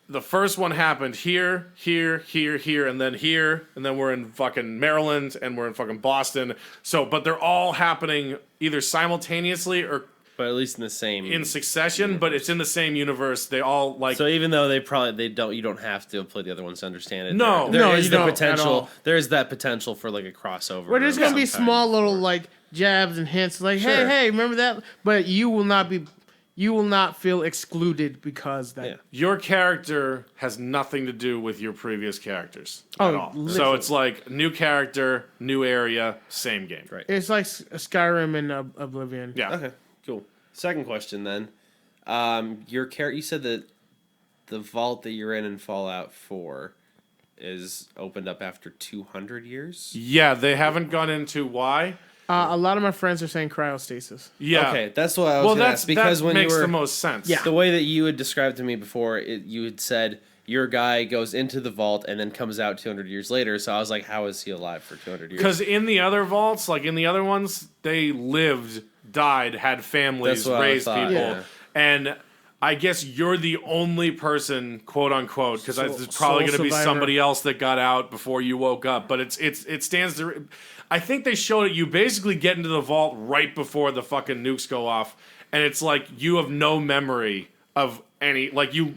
The first one happened here, and then we're in fucking Maryland, and we're in fucking Boston. So, but they're all happening either simultaneously or But at least in the same in succession. But it's in the same universe. They all So even though they don't, you don't have to play the other ones to understand it. No. there No, is you the don't at potential. all. There is that potential for a crossover. Where there's of gonna be some kind. small little jabs and hints, Sure. hey, remember that? But you will not be. you will not feel excluded because that. Yeah. Your character has nothing to do with your previous characters Oh, at all. So literally. it's like new character, new area, same game. Right. It's like Skyrim and Oblivion. Yeah. Okay, cool. Second question then. Your you said that the vault that you're in Fallout 4 is opened up after 200 years? Yeah, they haven't gone into why. A lot of my friends are saying cryostasis. Yeah. Okay, that's what I was gonna ask. Because that when makes you were, the most sense. Yeah. the way that you had described to me before, you had said your guy goes into the vault and then comes out 200 years later. So I was like, how is he alive for 200 years? Because in the other vaults, like in the other ones, they lived, died, had families, That's what I raised thought, people. yeah. And I guess you're the only person, quote unquote, because it's probably sole going to be survivor. somebody else that got out before you woke up. But it stands to. I think they showed it. You basically get into the vault right before the fucking nukes go off, and it's like you have no memory of any. Like you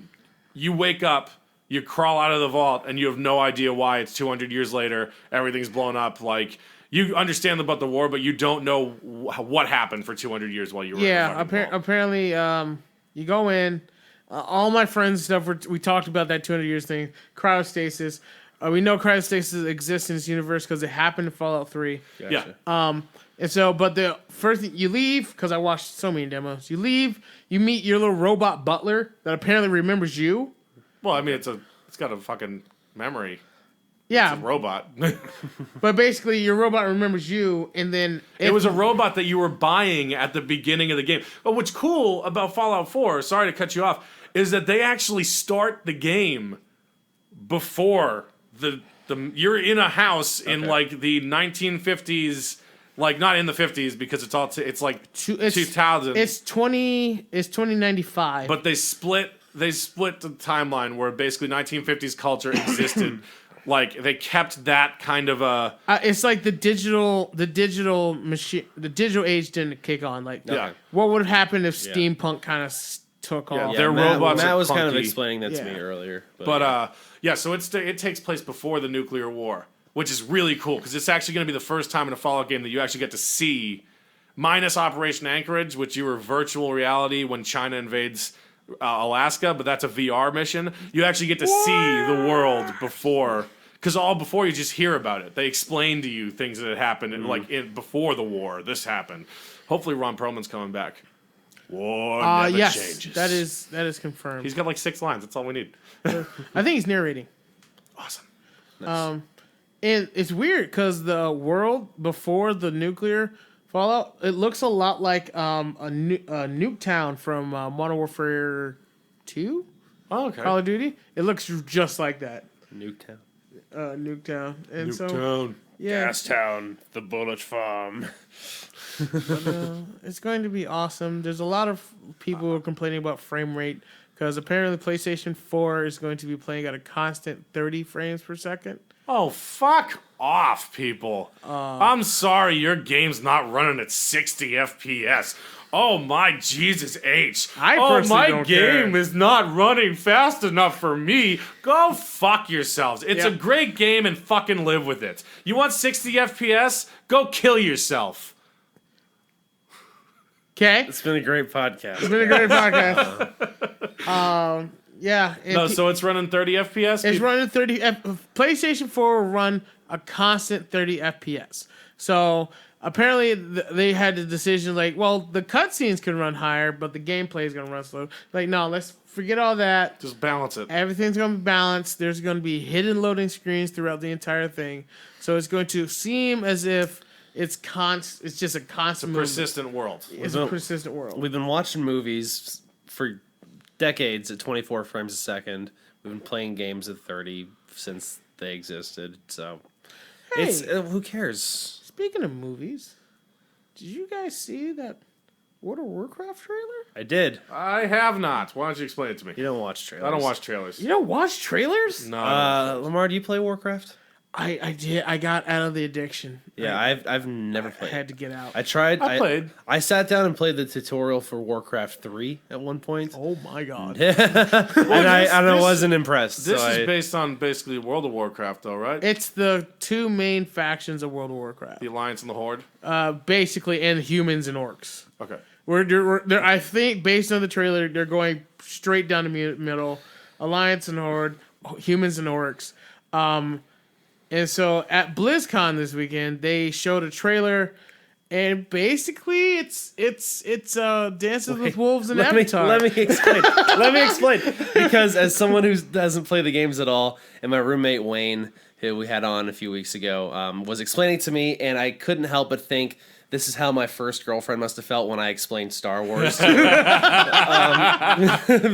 wake up, you crawl out of the vault, and you have no idea why it's 200 years later. Everything's blown up. Like you understand about the war, but you don't know what happened for 200 years while you were. Yeah, in the fucking vault. apparently, you go in. All my friends' stuff. We talked about that 200 years thing. Cryostasis. We know cryostasis exists in this universe because it happened in Fallout 3. Gotcha. Yeah. And so, but the first thing you leave, because I watched so many demos. You leave. You meet your little robot butler that apparently remembers you. Well, I mean, it's got a fucking memory. Yeah, It's a robot. but basically your robot remembers you, and then It was a robot that you were buying at the beginning of the game. But what's cool about Fallout 4, sorry to cut you off, is that they actually start the game before the you're in a house in like the 1950s, like not in the 50s because it's all it's like 2000. It's 2095. But they split the timeline where basically 1950s culture existed. Like they kept that kind of a it's like the digital machine, the digital age didn't kick on. Like, Yeah. what would happen if steampunk kind of took off? Their robots Matt are was kind of clunky. explaining that to me Yeah. earlier. But so it takes place before the nuclear war, which is really cool because it's actually going to be the first time in a Fallout game that you actually get to see, minus Operation Anchorage, which you were virtual reality when China invades Alaska, but that's a VR mission. You actually get to see the world before. Because before you just hear about it, they explain to you things that had happened, and before the war, this happened. Hopefully, Ron Perlman's coming back. War never Yes, changes. that is confirmed. He's got like 6 lines. That's all we need. I think he's narrating. Awesome. And it's weird because the world before the nuclear fallout, it looks a lot like a nuke town from Modern Warfare 2, Oh, okay. Call of Duty. It looks just like that. Nuketown. Nuketown. And so Nuketown. yeah, Gastown, the bullet farm. it's going to be awesome. There's a lot of people who are complaining about frame rate because apparently PlayStation 4 is going to be playing at a constant 30 frames per second. Oh, fuck off, people. I'm sorry your game's not running at 60 FPS. Oh, my Jesus H. I personally my don't game care. is not running fast enough for me. Go fuck yourselves. It's a Yep. great game and fucking live with it. You want 60 FPS? Go kill yourself. Okay, It's been a great podcast. it's been a great podcast. Yeah, and No, so it's running 30 FPS? it's running 30. PlayStation 4 will run a constant 30 FPS. So apparently they had the decision like, well, the cutscenes can run higher, but the gameplay is going to run slow. Like, no, let's forget all that. Just balance it. Everything's going to be balanced. There's going to be hidden loading screens throughout the entire thing. So it's going to seem as if it's just a constant movement. Persistent world. It's a persistent world. We've been watching movies for decades at 24 frames a second. We've been playing games at 30 since they existed. So it's who cares? Speaking of movies, did you guys see that World of Warcraft trailer? I did. I have not. Why don't you explain it to me? You don't watch trailers. I don't watch trailers. You don't watch trailers? No. I don't. Lamar, do you play Warcraft? I did. I got out of the addiction. Yeah, I've never I played. had to get out. I tried. I played. I sat down and played the tutorial for Warcraft 3 at one point, Oh my god. and I this- wasn't impressed. This so is I- based on basically World of Warcraft, though, right? It's the two main factions of World of Warcraft. The Alliance and the Horde. Basically, and humans and orcs. Okay. I think based on the trailer, they're going straight down the middle. Alliance and Horde, humans and orcs. And so at BlizzCon this weekend, they showed a trailer, and basically it's Dances with Wolves and Avatar. Let me explain. Because as someone who doesn't play the games at all, and my roommate Wayne, who we had on a few weeks ago, was explaining to me, and I couldn't help but think, this is how my first girlfriend must have felt when I explained Star Wars to her.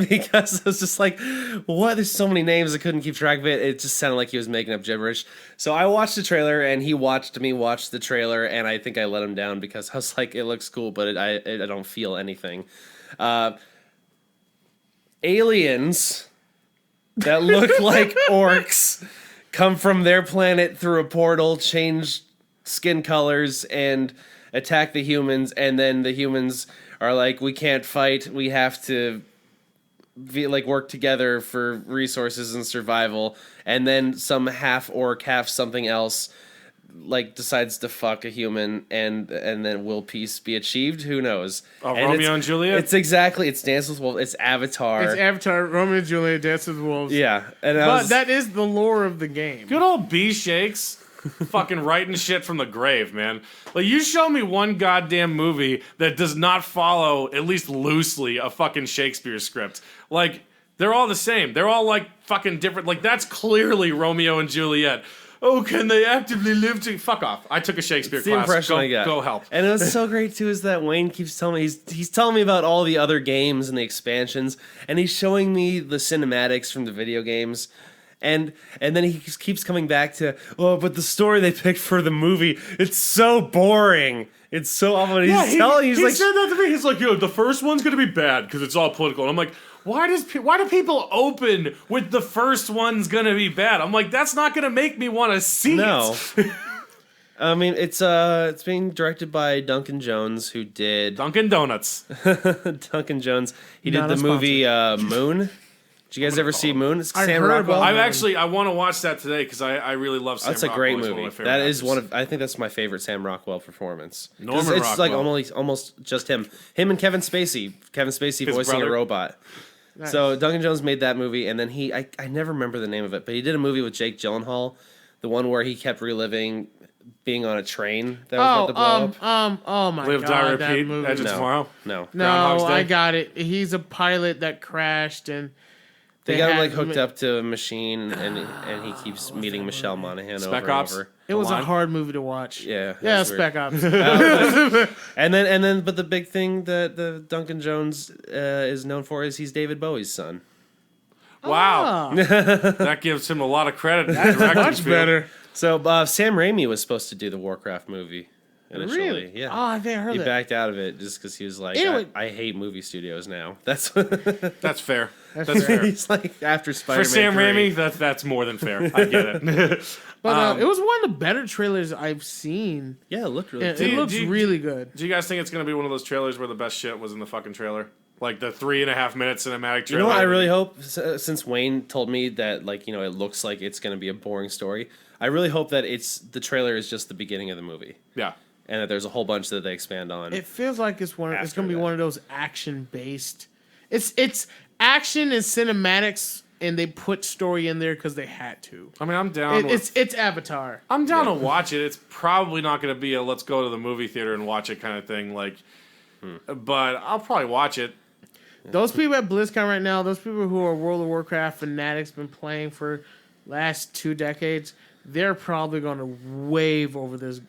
Because I was just like, what? There's so many names I couldn't keep track of it. It just sounded like he was making up gibberish. So I watched the trailer, and he watched me watch the trailer, and I think I let him down because I was like, it looks cool, but I don't feel anything. Aliens that look like orcs come from their planet through a portal, change skin colors, and attack the humans, and then the humans are like, we can't fight, we have to work together for resources and survival, and then some half orc, half something else decides to fuck a human, and then will peace be achieved? Who knows? Romeo and Juliet? It's Dance with Wolves, it's Avatar. It's Avatar, Romeo and Juliet, Dance with Wolves. Yeah. But that is the lore of the game. Good old B-Shakes. Fucking writing shit from the grave, man. Like, you show me one goddamn movie that does not follow, at least loosely, a fucking Shakespeare script. Like, they're all the same. They're all, fucking different. Like, that's clearly Romeo and Juliet. Oh, can they actively live to... Fuck off. I took a Shakespeare it's the class. Impression I got. Go help. And it was so great, too, is that Wayne keeps telling me... He's telling me about all the other games and the expansions, and he's showing me the cinematics from the video games. And then he keeps coming back to, but the story they picked for the movie, it's so boring. It's so awful. And he said that to me. He's like, the first one's gonna be bad because it's all political. And I'm like, why do people open with the first one's gonna be bad? I'm like, that's not gonna make me want to see it. I mean, it's being directed by Duncan Jones, who did Dunkin' Donuts. Duncan Jones. He did the movie Moon. Did you guys ever see Moon? It's Sam Rockwell. I want to watch that today because I really love Sam Rockwell. That's a great movie. That is actors. I think that's my favorite Sam Rockwell performance. Norman it's Rockwell. almost just him. Him and Kevin Spacey. Kevin Spacey His voicing brother. a robot. Nice. So Duncan Jones made that movie, and then I never remember the name of it, but he did a movie with Jake Gyllenhaal, the one where he kept reliving being on a train that was about to blow up. Oh my Live, God, Die, that Repeat. movie. Edge of Tomorrow. No, I got it. He's a pilot that crashed, and they got him hooked up to a machine, and he keeps meeting Michelle Monaghan Spec over Ops? and over. it was a hard movie to watch. Yeah, Spec Ops. And then, but the big thing that the Duncan Jones is known for is he's David Bowie's son. Wow, that gives him a lot of credit. That's much better. So Sam Raimi was supposed to do the Warcraft movie initially. Really? Yeah. Oh, I think I heard He that. backed out of it just because he was like, Anyway. I hate movie studios now. That's That's fair. That's fair. He's like, after Spider-Man For Sam 3. Raimi, that's more than fair. I get it. But it was one of the better trailers I've seen. Yeah, it looked really It cool. looks really good. Do you guys think it's going to be one of those trailers where the best shit was in the fucking trailer? Like the 3.5 minute cinematic trailer? You know what I really hope, since Wayne told me that, it looks like it's going to be a boring story, I really hope that the trailer is just the beginning of the movie. Yeah. And that there's a whole bunch that they expand on. It feels like it's going to be that. one of those action based. It's action and cinematics, and they put story in there because they had to. I mean, I'm down. It's Avatar. I'm down to watch it. It's probably not going to be a let's go to the movie theater and watch it kind of thing. But I'll probably watch it. Those people at BlizzCon right now, those people who are World of Warcraft fanatics, been playing for last 2 decades, they're probably going to wave over this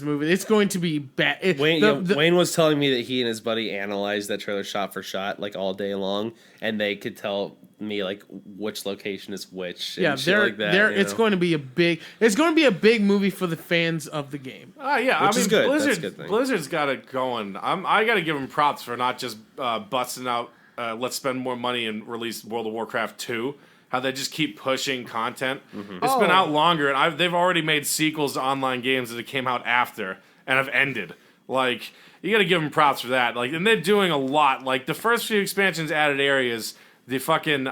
movie. It's going to be bad. Wayne was telling me that he and his buddy analyzed that trailer shot for shot all day long, and they could tell me which location is which. And shit like that. It's going to be a big movie for the fans of the game. Yeah, Which is good. Blizzard, That's a good thing. Blizzard's got it going. I got to give them props for not just busting out. Let's spend more money and release World of Warcraft 2. How they just keep pushing content. Mm-hmm. It's been out longer, and they've already made sequels to online games that came out after and have ended. You got to give them props for that. And they're doing a lot. The first few expansions added areas. the fucking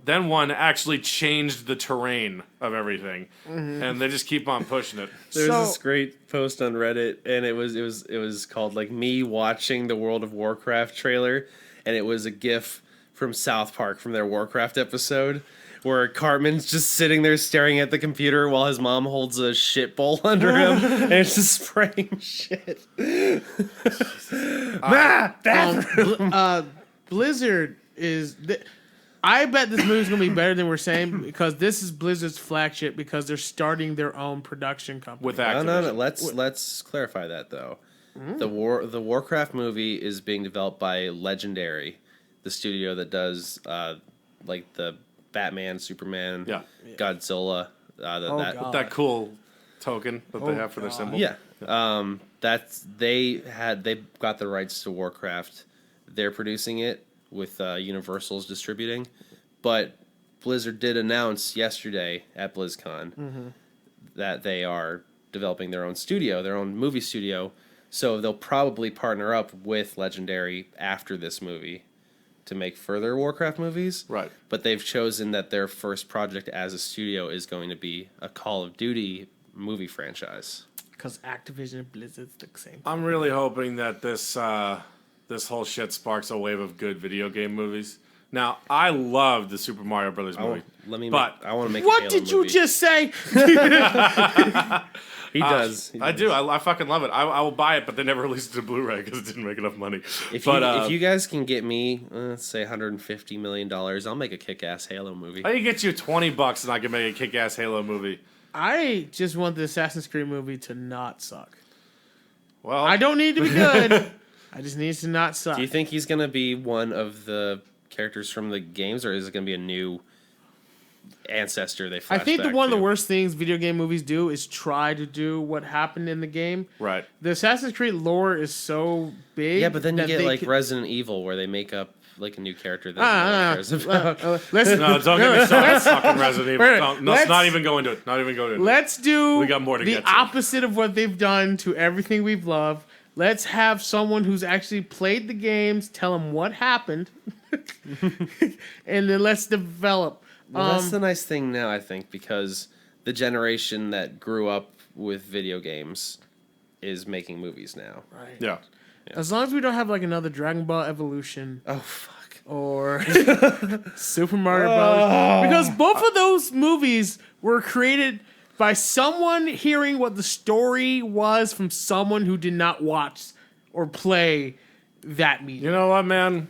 then one actually changed the terrain of everything, and they just keep on pushing it. There's this great post on Reddit, and it was called like me watching the World of Warcraft trailer, and it was a GIF from South Park from their Warcraft episode, where Cartman's just sitting there staring at the computer while his mom holds a shit bowl under him, and it's just spraying shit. Blizzard is. I bet this movie's gonna be better than we're saying because this is Blizzard's flagship because they're starting their own production company. With Activision. No. Let's clarify that though. The Warcraft movie is being developed by Legendary, the studio that does like the Batman, Superman, Godzilla. That cool token that they have for their symbol. Yeah, they got the rights to Warcraft. They're producing it with Universal's distributing, but Blizzard did announce yesterday at BlizzCon that they are developing their own studio, their own movie studio. So they'll probably partner up with Legendary after this movie to make further Warcraft movies. Right. But they've chosen that their first project as a studio is going to be a Call of Duty movie franchise. Because Activision and Blizzard's the same. I'm really hoping that this whole shit sparks a wave of good video game movies. Now, I love the Super Mario Brothers movie. I want to make. What did you just say? He does. I do. I fucking love it. I will buy it, but they never released it to Blu-ray because it didn't make enough money. If you guys can get me, let's say $150 million, I'll make a kick-ass Halo movie. I can get you $20 and I can make a kick-ass Halo movie. I just want the Assassin's Creed movie to not suck. Well, I don't need to be good. I just need to not suck. Do you think he's going to be one of the characters from the games, or is it going to be a new ancestor they flash I think back one of to? the worst things video game movies do is try to do what happened in the game. Right. The Assassin's Creed lore is so big. Yeah, but then you that get like could... Resident Evil, where they make up like a new character that no one cares about. No, don't get me started. Fucking Resident Evil. Let's not even go into it. Not even go into it. Let's do we got more to the get to. opposite of what they've done to everything we've loved. Let's have someone who's actually played the games tell them what happened, and then let's develop. Well, that's the nice thing now, I think, because the generation that grew up with video games is making movies now. Right. Yeah. As long as we don't have like another Dragon Ball Evolution. Oh, fuck. Or Super Mario Bros. Because both of those movies were created by someone hearing what the story was from someone who did not watch or play that medium. You know what, man?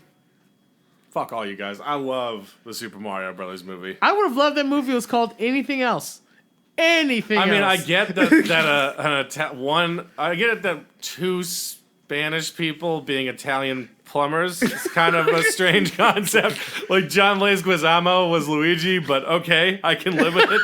Fuck all you guys. I love the Super Mario Brothers movie. I would have loved that movie. It was called Anything Else. Anything else. I mean, I get that I get it that two Spanish people being Italian plumbers is kind of a strange concept. Like John Leguizamo was Luigi, but okay, I can live with it.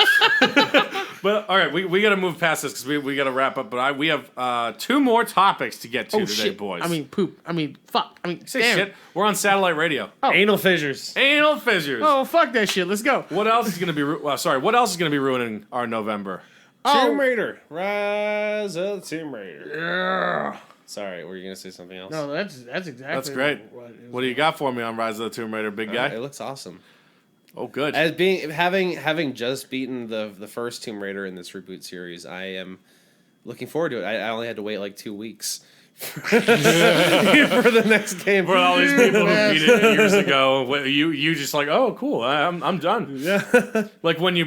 But all right, we got to move past this because we got to wrap up. But we have two more topics to get to today, shit. boys. I mean, poop. I mean, fuck. I mean, say damn. shit. We're on satellite radio. Oh. Anal fissures. Anal fissures. Oh, fuck that shit. Let's go. What else is gonna be? What else is gonna be ruining our November? Tomb Raider. Rise of the Tomb Raider. Yeah. Sorry, were you gonna say something else? No, that's exactly. That's great. What do you got for me on Rise of the Tomb Raider, big guy? It looks awesome. Oh, good. As having just beaten the first Tomb Raider in this reboot series, I am looking forward to it. I only had to wait like 2 weeks for the next game. For all these people who beat it years ago, you just like, oh, cool, I'm done. Yeah. Like when you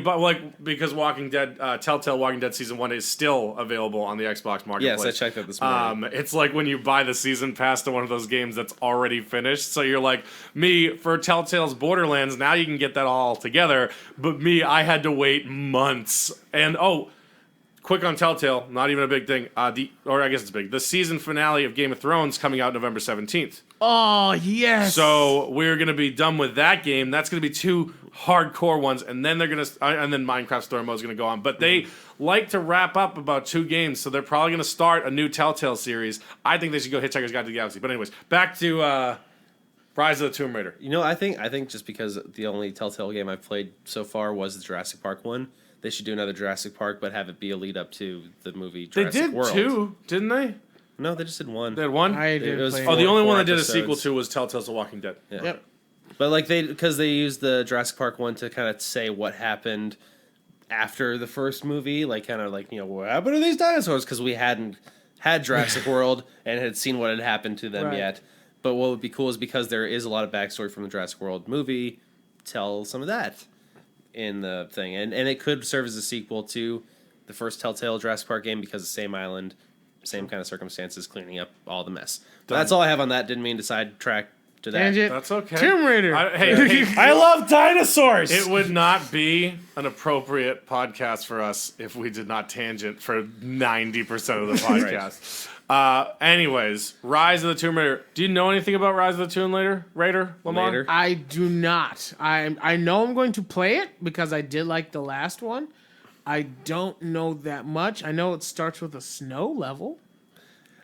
because Walking Dead, Telltale Walking Dead Season 1 is still available on the Xbox Marketplace. Yes, I checked that this morning. It's like when you buy the season pass to one of those games that's already finished. So you're like, me, for Telltale's Borderlands, now you can get that all together. But me, I had to wait months. And quick on Telltale, not even a big thing. I guess it's big. The season finale of Game of Thrones coming out November 17th. Oh, yes. So we're gonna be done with that game. That's gonna be two hardcore ones, and then and then Minecraft Story Mode is gonna go on. But they like to wrap up about 2 games, so they're probably gonna start a new Telltale series. I think they should go Hitchhiker's Guide to the Galaxy. But anyways, back to Rise of the Tomb Raider. You know, I think just because the only Telltale game I've played so far was the Jurassic Park one, they should do another Jurassic Park, but have it be a lead up to the movie Jurassic World. They did 2, didn't they? No, they just did 1. They had 1? I did. It was play four- the only one four that did a episodes. sequel to was Telltale's The Walking Dead. Yeah. Yep. But like because they used the Jurassic Park one to kind of say what happened after the first movie, like kind of like, you know, what happened to these dinosaurs? Because we hadn't had Jurassic World and had seen what had happened to them yet. But what would be cool is because there is a lot of backstory from the Jurassic World movie, tell some of that in the thing. And it could serve as a sequel to the first Telltale Jurassic Park game because the same island, same kind of circumstances, cleaning up all the mess. But that's all I have on that. Didn't mean to sidetrack to that. Tangent. That's okay. Tomb Raider. Hey, I love dinosaurs! it would not be an appropriate podcast for us if we did not tangent for 90% of the podcast. Anyways, Rise of the Tomb Raider. Do you know anything about Rise of the Tomb Raider, Lamar? Later. I do not. I know I'm going to play it because I did like the last one. I don't know that much. I know it starts with a snow level.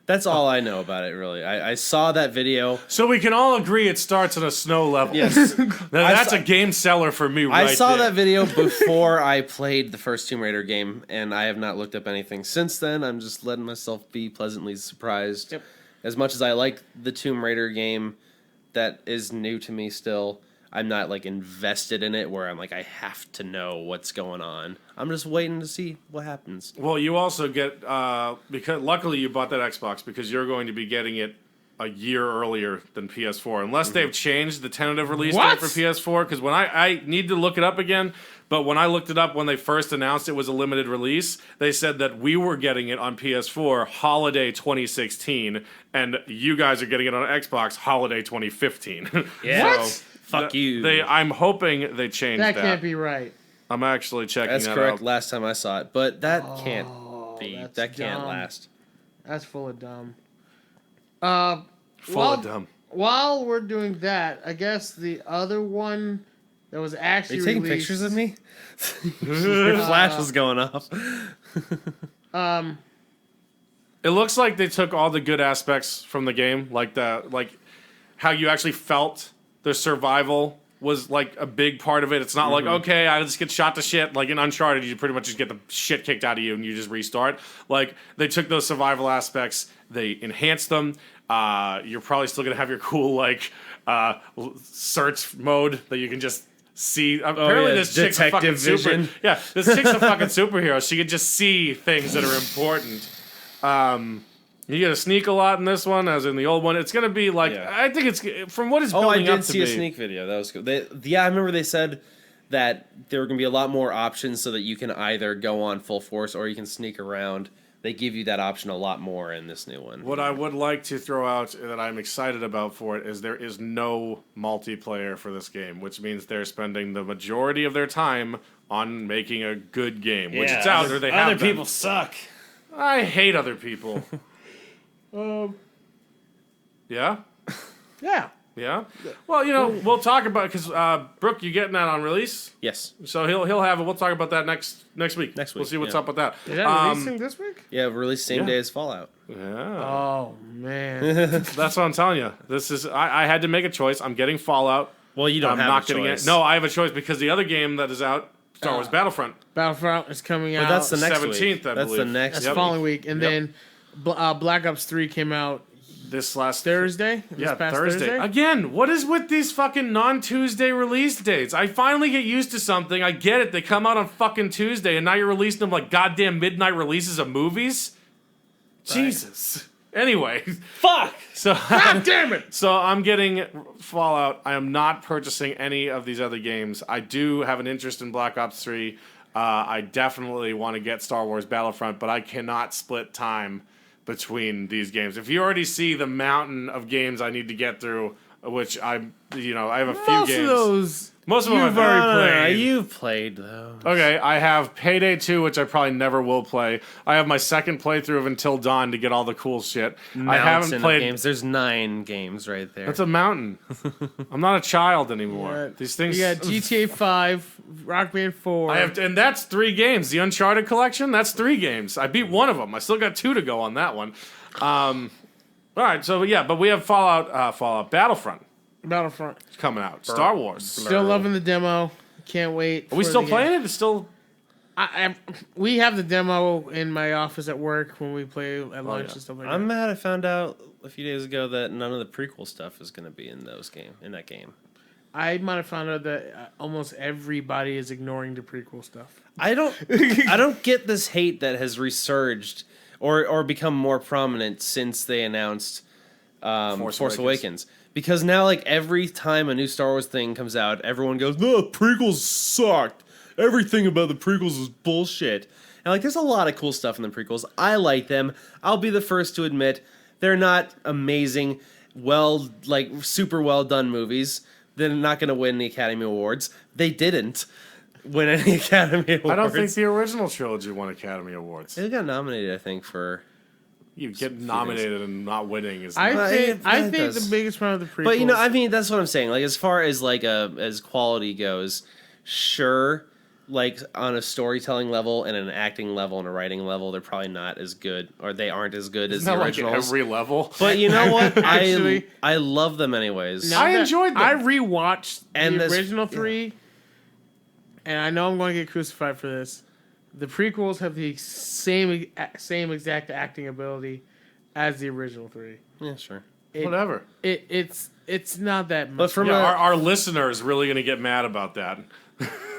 That's all I know about it, really. I saw that video. So we can all agree it starts at a snow level. Yes. Now, that's a game seller for me right I saw there. that video before I played the first Tomb Raider game, and I have not looked up anything since then. I'm just letting myself be pleasantly surprised. Yep. As much as I like the Tomb Raider game, that is new to me still. I'm not like invested in it where I'm like, I have to know what's going on. I'm just waiting to see what happens. Well, you also get because luckily you bought that Xbox because you're going to be getting it a year earlier than PS4, unless they've changed the tentative release date for PS4. Because when I need to look it up again, but when I looked it up when they first announced it was a limited release, they said that we were getting it on PS4 holiday 2016, and you guys are getting it on Xbox holiday 2015. Yeah. What? Fuck you. I'm hoping they changed that. That can't be right. I'm actually checking That's that correct. out. Last time I saw it, but that can't be. that's That can't dumb. last. That's full of dumb. Full of dumb. While we're doing that, I guess the other one that was Are actually you taking released, pictures of me? Your flash was going off. It looks like they took all the good aspects from the game, like how you actually felt the survival was like a big part of it. It's not like, okay, I just get shot to shit. Like in Uncharted, you pretty much just get the shit kicked out of you and you just restart. Like they took those survival aspects, they enhanced them. You're probably still gonna have your cool like search mode that you can just see. Apparently, this chick's a fucking vision. Yeah, this chick's a fucking superhero. She can just see things that are important. You get to sneak a lot in this one, as in the old one. It's gonna be like I think it's from what it's building up to see a sneak video. That was good. I remember they said that there were gonna be a lot more options so that you can either go on full force or you can sneak around. They give you that option a lot more in this new one. What I would like to throw out that I'm excited about for it is there is no multiplayer for this game, which means they're spending the majority of their time on making a good game, which it's out there. They have other been. people suck. I hate other people. Yeah? Yeah. Yeah? Well, you know, we'll talk about because Brooke, you getting that on release? Yes. So he'll have it. We'll talk about that next week. Next We'll week, see what's yeah. up with that. Is that releasing this week? Yeah, released same day as Fallout. Yeah. Oh man. That's what I'm telling you. This is I had to make a choice. I'm getting Fallout. Well, you don't I'm have not a getting choice. it. No, I have a choice because the other game that is out, Star Wars Battlefront. Battlefront is coming out. But that's the next 17th, week. I That's the believe. next That's Yep. the following week, and Yep. then Black Ops 3 came out This last Thursday. This Yeah, past Thursday. Again, what is with these fucking non-Tuesday release dates? I finally get used to something. I get it. They come out on fucking Tuesday, and now you're releasing them like goddamn midnight releases of movies? Jesus. Anyway. Fuck. So God damn it! So I'm getting Fallout. I am not purchasing any of these other games. I do have an interest in Black Ops 3. I definitely want to get Star Wars Battlefront, but I cannot split time between these games. If you already see the mountain of games I need to get through, which I have a few Most games. of those Most of them you've I've already already played. You've played though. Okay, I have Payday 2, which I probably never will play. I have my second playthrough of Until Dawn to get all the cool shit. I haven't played games. There's 9 games right there. That's a mountain. I'm not a child anymore. Yeah. These things. You got GTA 5, Rock Band 4. And that's 3 games. The Uncharted collection, that's 3 games. I beat one of them. I still got 2 to go on that one. All right, so yeah, but we have Fallout Battlefront Battlefront. coming out. Star Wars. Still loving the demo. Can't wait. Are we still playing it? It's still. We have the demo in my office at work when we play at lunch yeah. and stuff like I'm that. mad I found out a few days ago that none of the prequel stuff is going to be in that game. I might have found out that almost everybody is ignoring the prequel stuff. I don't get this hate that has resurged or become more prominent since they announced Force Awakens. Because now, like, every time a new Star Wars thing comes out, everyone goes, "No, prequels sucked. Everything about the prequels is bullshit." And, like, there's a lot of cool stuff in the prequels. I like them. I'll be the first to admit they're not amazing, super well done movies. They're not going to win the Academy Awards. They didn't win any Academy Awards. I don't think the original trilogy won Academy Awards. They got nominated, I think, for... You get nominated and not winning is. I think does. the biggest problem with the prequels. But, you know, I mean, that's what I'm saying. Like, as far as, like, as quality goes, sure, like, on a storytelling level and an acting level and a writing level, they're probably not as good, or they aren't as good as the like originals. at every level. But you know what? Actually, I love them anyways. Now I that enjoyed them. I rewatched And the this- original three, and I know I'm going to get crucified for this. The prequels have the same exact acting ability as the original three. Yeah, sure. Whatever. It's not that much. But from Yeah, a, our listener is really going to get mad about that.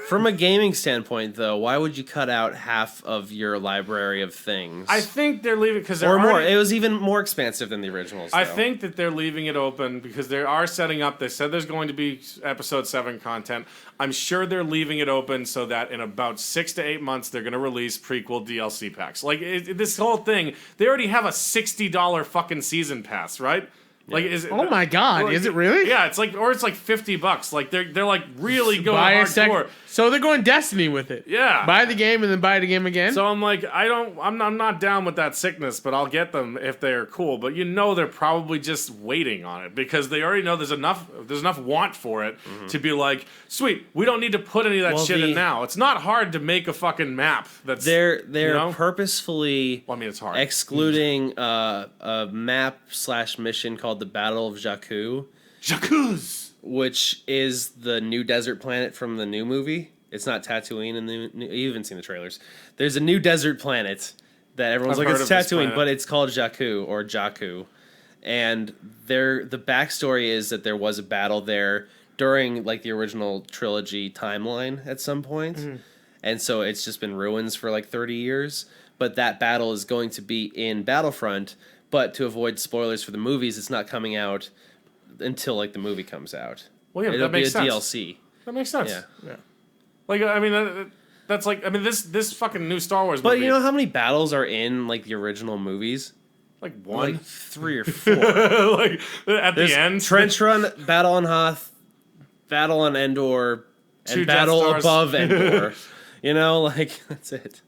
from a gaming standpoint, though, why would you cut out half of your library of things? I think they're leaving because or more. It was even more expansive than the originals. I though. think that they're leaving it open because they are setting up. They said there's going to be episode 7 content. I'm sure they're leaving it open so that in about 6 to 8 months they're going to release prequel DLC packs. Like this whole thing, they already have a $60 fucking season pass, right? Like, oh my god, is it really? Yeah, it's like $50. Like they're like really going Buy a hardcore. so they're going Destiny with it. Yeah. Buy the game and then buy the game again. So I'm like, I'm not down with that sickness, but I'll get them if they're cool. But you know, they're probably just waiting on it because they already know there's enough want for it to be like, sweet, we don't need to put any of that shit in now. It's not hard to make a fucking map. That's they're you know? purposefully Well, I mean, it's hard. excluding a map / mission called the Battle of Jakku, which is the new desert planet from the new movie. It's not Tatooine in the new, you haven't seen the trailers. There's a new desert planet that everyone's I've like, heard it's of this Tatooine, planet. but it's called Jakku or Jakku. And the backstory is that there was a battle there during like the original trilogy timeline at some point. Mm-hmm. And so it's just been ruins for like 30 years. But that battle is going to be in Battlefront. But to avoid spoilers for the movies, it's not coming out until like the movie comes out. Well, yeah, It'll that makes be a sense. DLC. That makes sense. Yeah. Like, I mean, that's like, I mean, this fucking new Star Wars movie. But you know how many battles are in like the original movies? like one, Like 3 or 4. like at There's the end, Trench Run, Battle on Hoth, Battle on Endor, Two and Death Battle Stars. above Endor. You know, like that's it.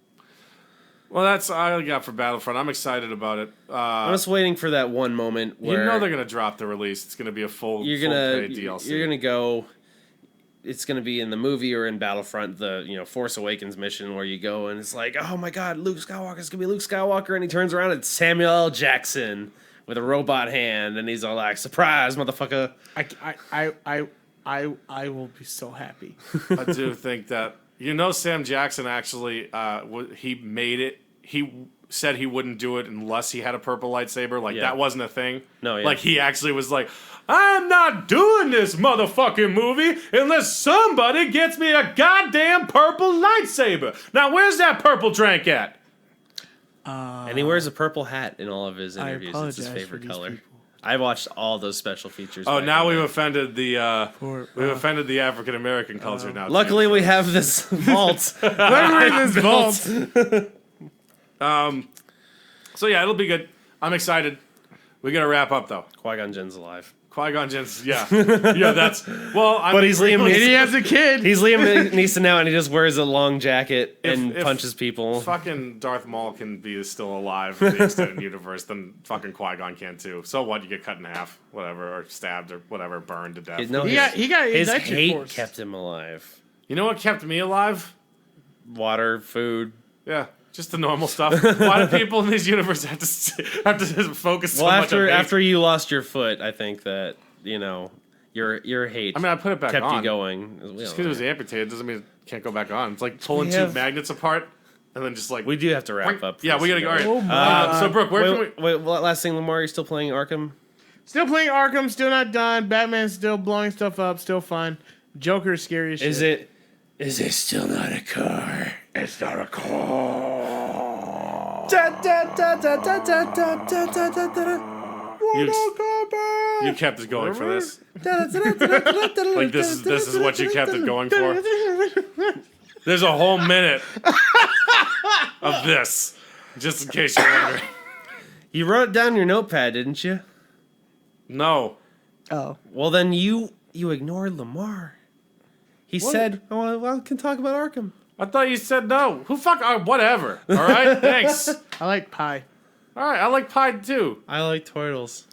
Well, that's all I got for Battlefront. I'm excited about it. I'm just waiting for that one moment You where know they're gonna drop the release. It's gonna be a full paid DLC. You're gonna go. It's gonna be in the movie or in Battlefront, the Force Awakens mission where you go and it's like, oh my God, Luke Skywalker's gonna be Luke Skywalker, and he turns around and it's Samuel L. Jackson with a robot hand, and he's all like, surprise, motherfucker. I will be so happy. I do think that Sam Jackson actually he made it. He said he wouldn't do it unless he had a purple lightsaber. Like that wasn't a thing. No, yeah. Like he actually was like, I'm not doing this motherfucking movie unless somebody gets me a goddamn purple lightsaber. Now where's that purple drink at? And he wears a purple hat in all of his I interviews. It's apologize his for favorite these color. people. I watched all those special features. Oh, back now in we've the day. offended the African American culture now. Luckily, we have this vault. Luckily, this vault. So yeah, it'll be good. I'm excited. We gotta wrap up though. Qui-Gon Jinn's alive. Qui-Gon Jinn's, yeah, that's well. But he's Liam And he Neeson. has a kid. He's Liam Neeson now, and he just wears a long jacket and if punches people. Fucking Darth Maul can be still alive in the extended universe, then fucking Qui-Gon can too. So what? You get cut in half, whatever, or stabbed, or whatever, burned to death. No, he got his electric hate force. kept him alive. You know what kept me alive? Water, food. Yeah, just the normal stuff. Why do people in this universe have to focus so Well, much on hate? after you lost your foot, I think that your hate. I mean, I put it back kept on. you going. Just because it was amputated doesn't mean it can't go back on. It's like pulling two magnets apart and then just like. We do have to wrap up. Yeah, we gotta go. All right. Oh my So Brooke, where can we? Wait, last thing, Lamar, you're still playing Arkham? Still playing Arkham, still not done. Batman's still blowing stuff up, still fun. Joker's scary as shit. Is it still not a car? It's not a car. You kept it going for this. Like this is what you kept it going for. There's a whole minute of this, just in case you're wondering. You wrote it down in your notepad, didn't you? No. Oh. Well, then you ignored Lamar. He said, "Oh, well, I can talk about Arkham." I thought you said no. Whatever. All right, thanks. I like pie. All right, I like pie too. I like turtles.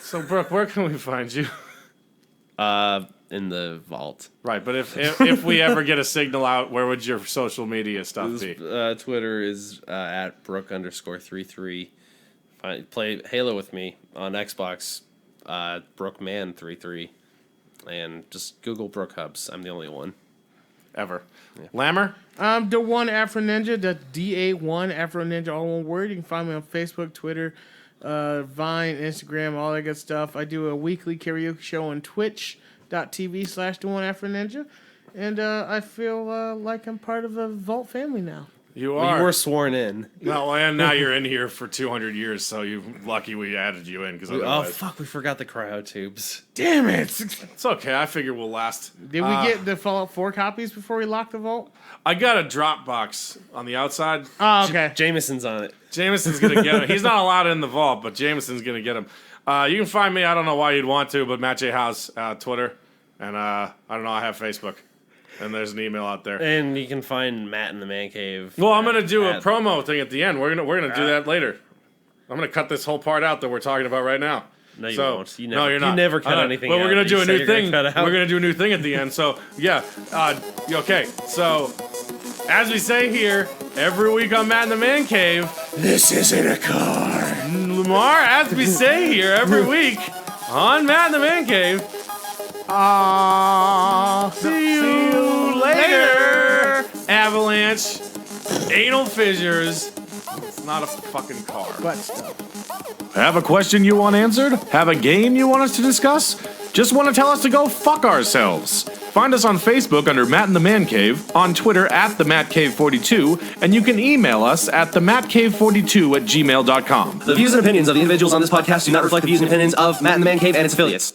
So, Brooke, where can we find you? In the vault. Right, but if we ever get a signal out, where would your social media stuff be? Twitter is at Brooke_33. Play Halo with me on Xbox, Brookman33, and just Google Brook Hubs. I'm the only one. Ever. Yeah. Lammer? The one Afro Ninja, the DA1 Afro Ninja, all one word. You can find me on Facebook, Twitter, Vine, Instagram, all that good stuff. I do a weekly karaoke show on twitch.tv/the one Afro Ninja. And I feel like I'm part of the Vault family now. You Well, are. you were sworn in. No, and now you're in here for 200 years, so you're lucky we added you in. Because Oh, fuck, we forgot the cryotubes. Damn it! It's okay. I figure we'll last. Did we get the Fallout 4 copies before we locked the vault? I got a Dropbox on the outside. Oh, okay. Jameson's on it. Jameson's going to get him. He's not allowed in the vault, but Jameson's going to get him. You can find me, I don't know why you'd want to, but Matt J. House, Twitter. And I don't know, I have Facebook. And there's an email out there. And you can find Matt in the Man Cave. Well, I'm gonna do a promo thing at the end. We're gonna do that later. I'm gonna cut this whole part out that we're talking about right now. No, you so, won't. No, you're not. You never cut anything But out. we're gonna that do you a say new you're gonna thing. cut out. We're gonna do a new thing at the end. So yeah. Okay. So as we say here every week on Matt in the Man Cave, This isn't a car. Lamar, as we say here every week on Matt in the Man Cave. See you later. Avalanche. Anal fissures. It's not a fucking car. Butt stuff. Have a question you want answered? Have a game you want us to discuss? Just want to tell us to go fuck ourselves? Find us on Facebook under Matt in the Man Cave, on Twitter at TheMattCave42, and you can email us at TheMattCave42@gmail.com. The views and opinions of the individuals on this podcast do not reflect the views and opinions of Matt and the Man Cave and its affiliates.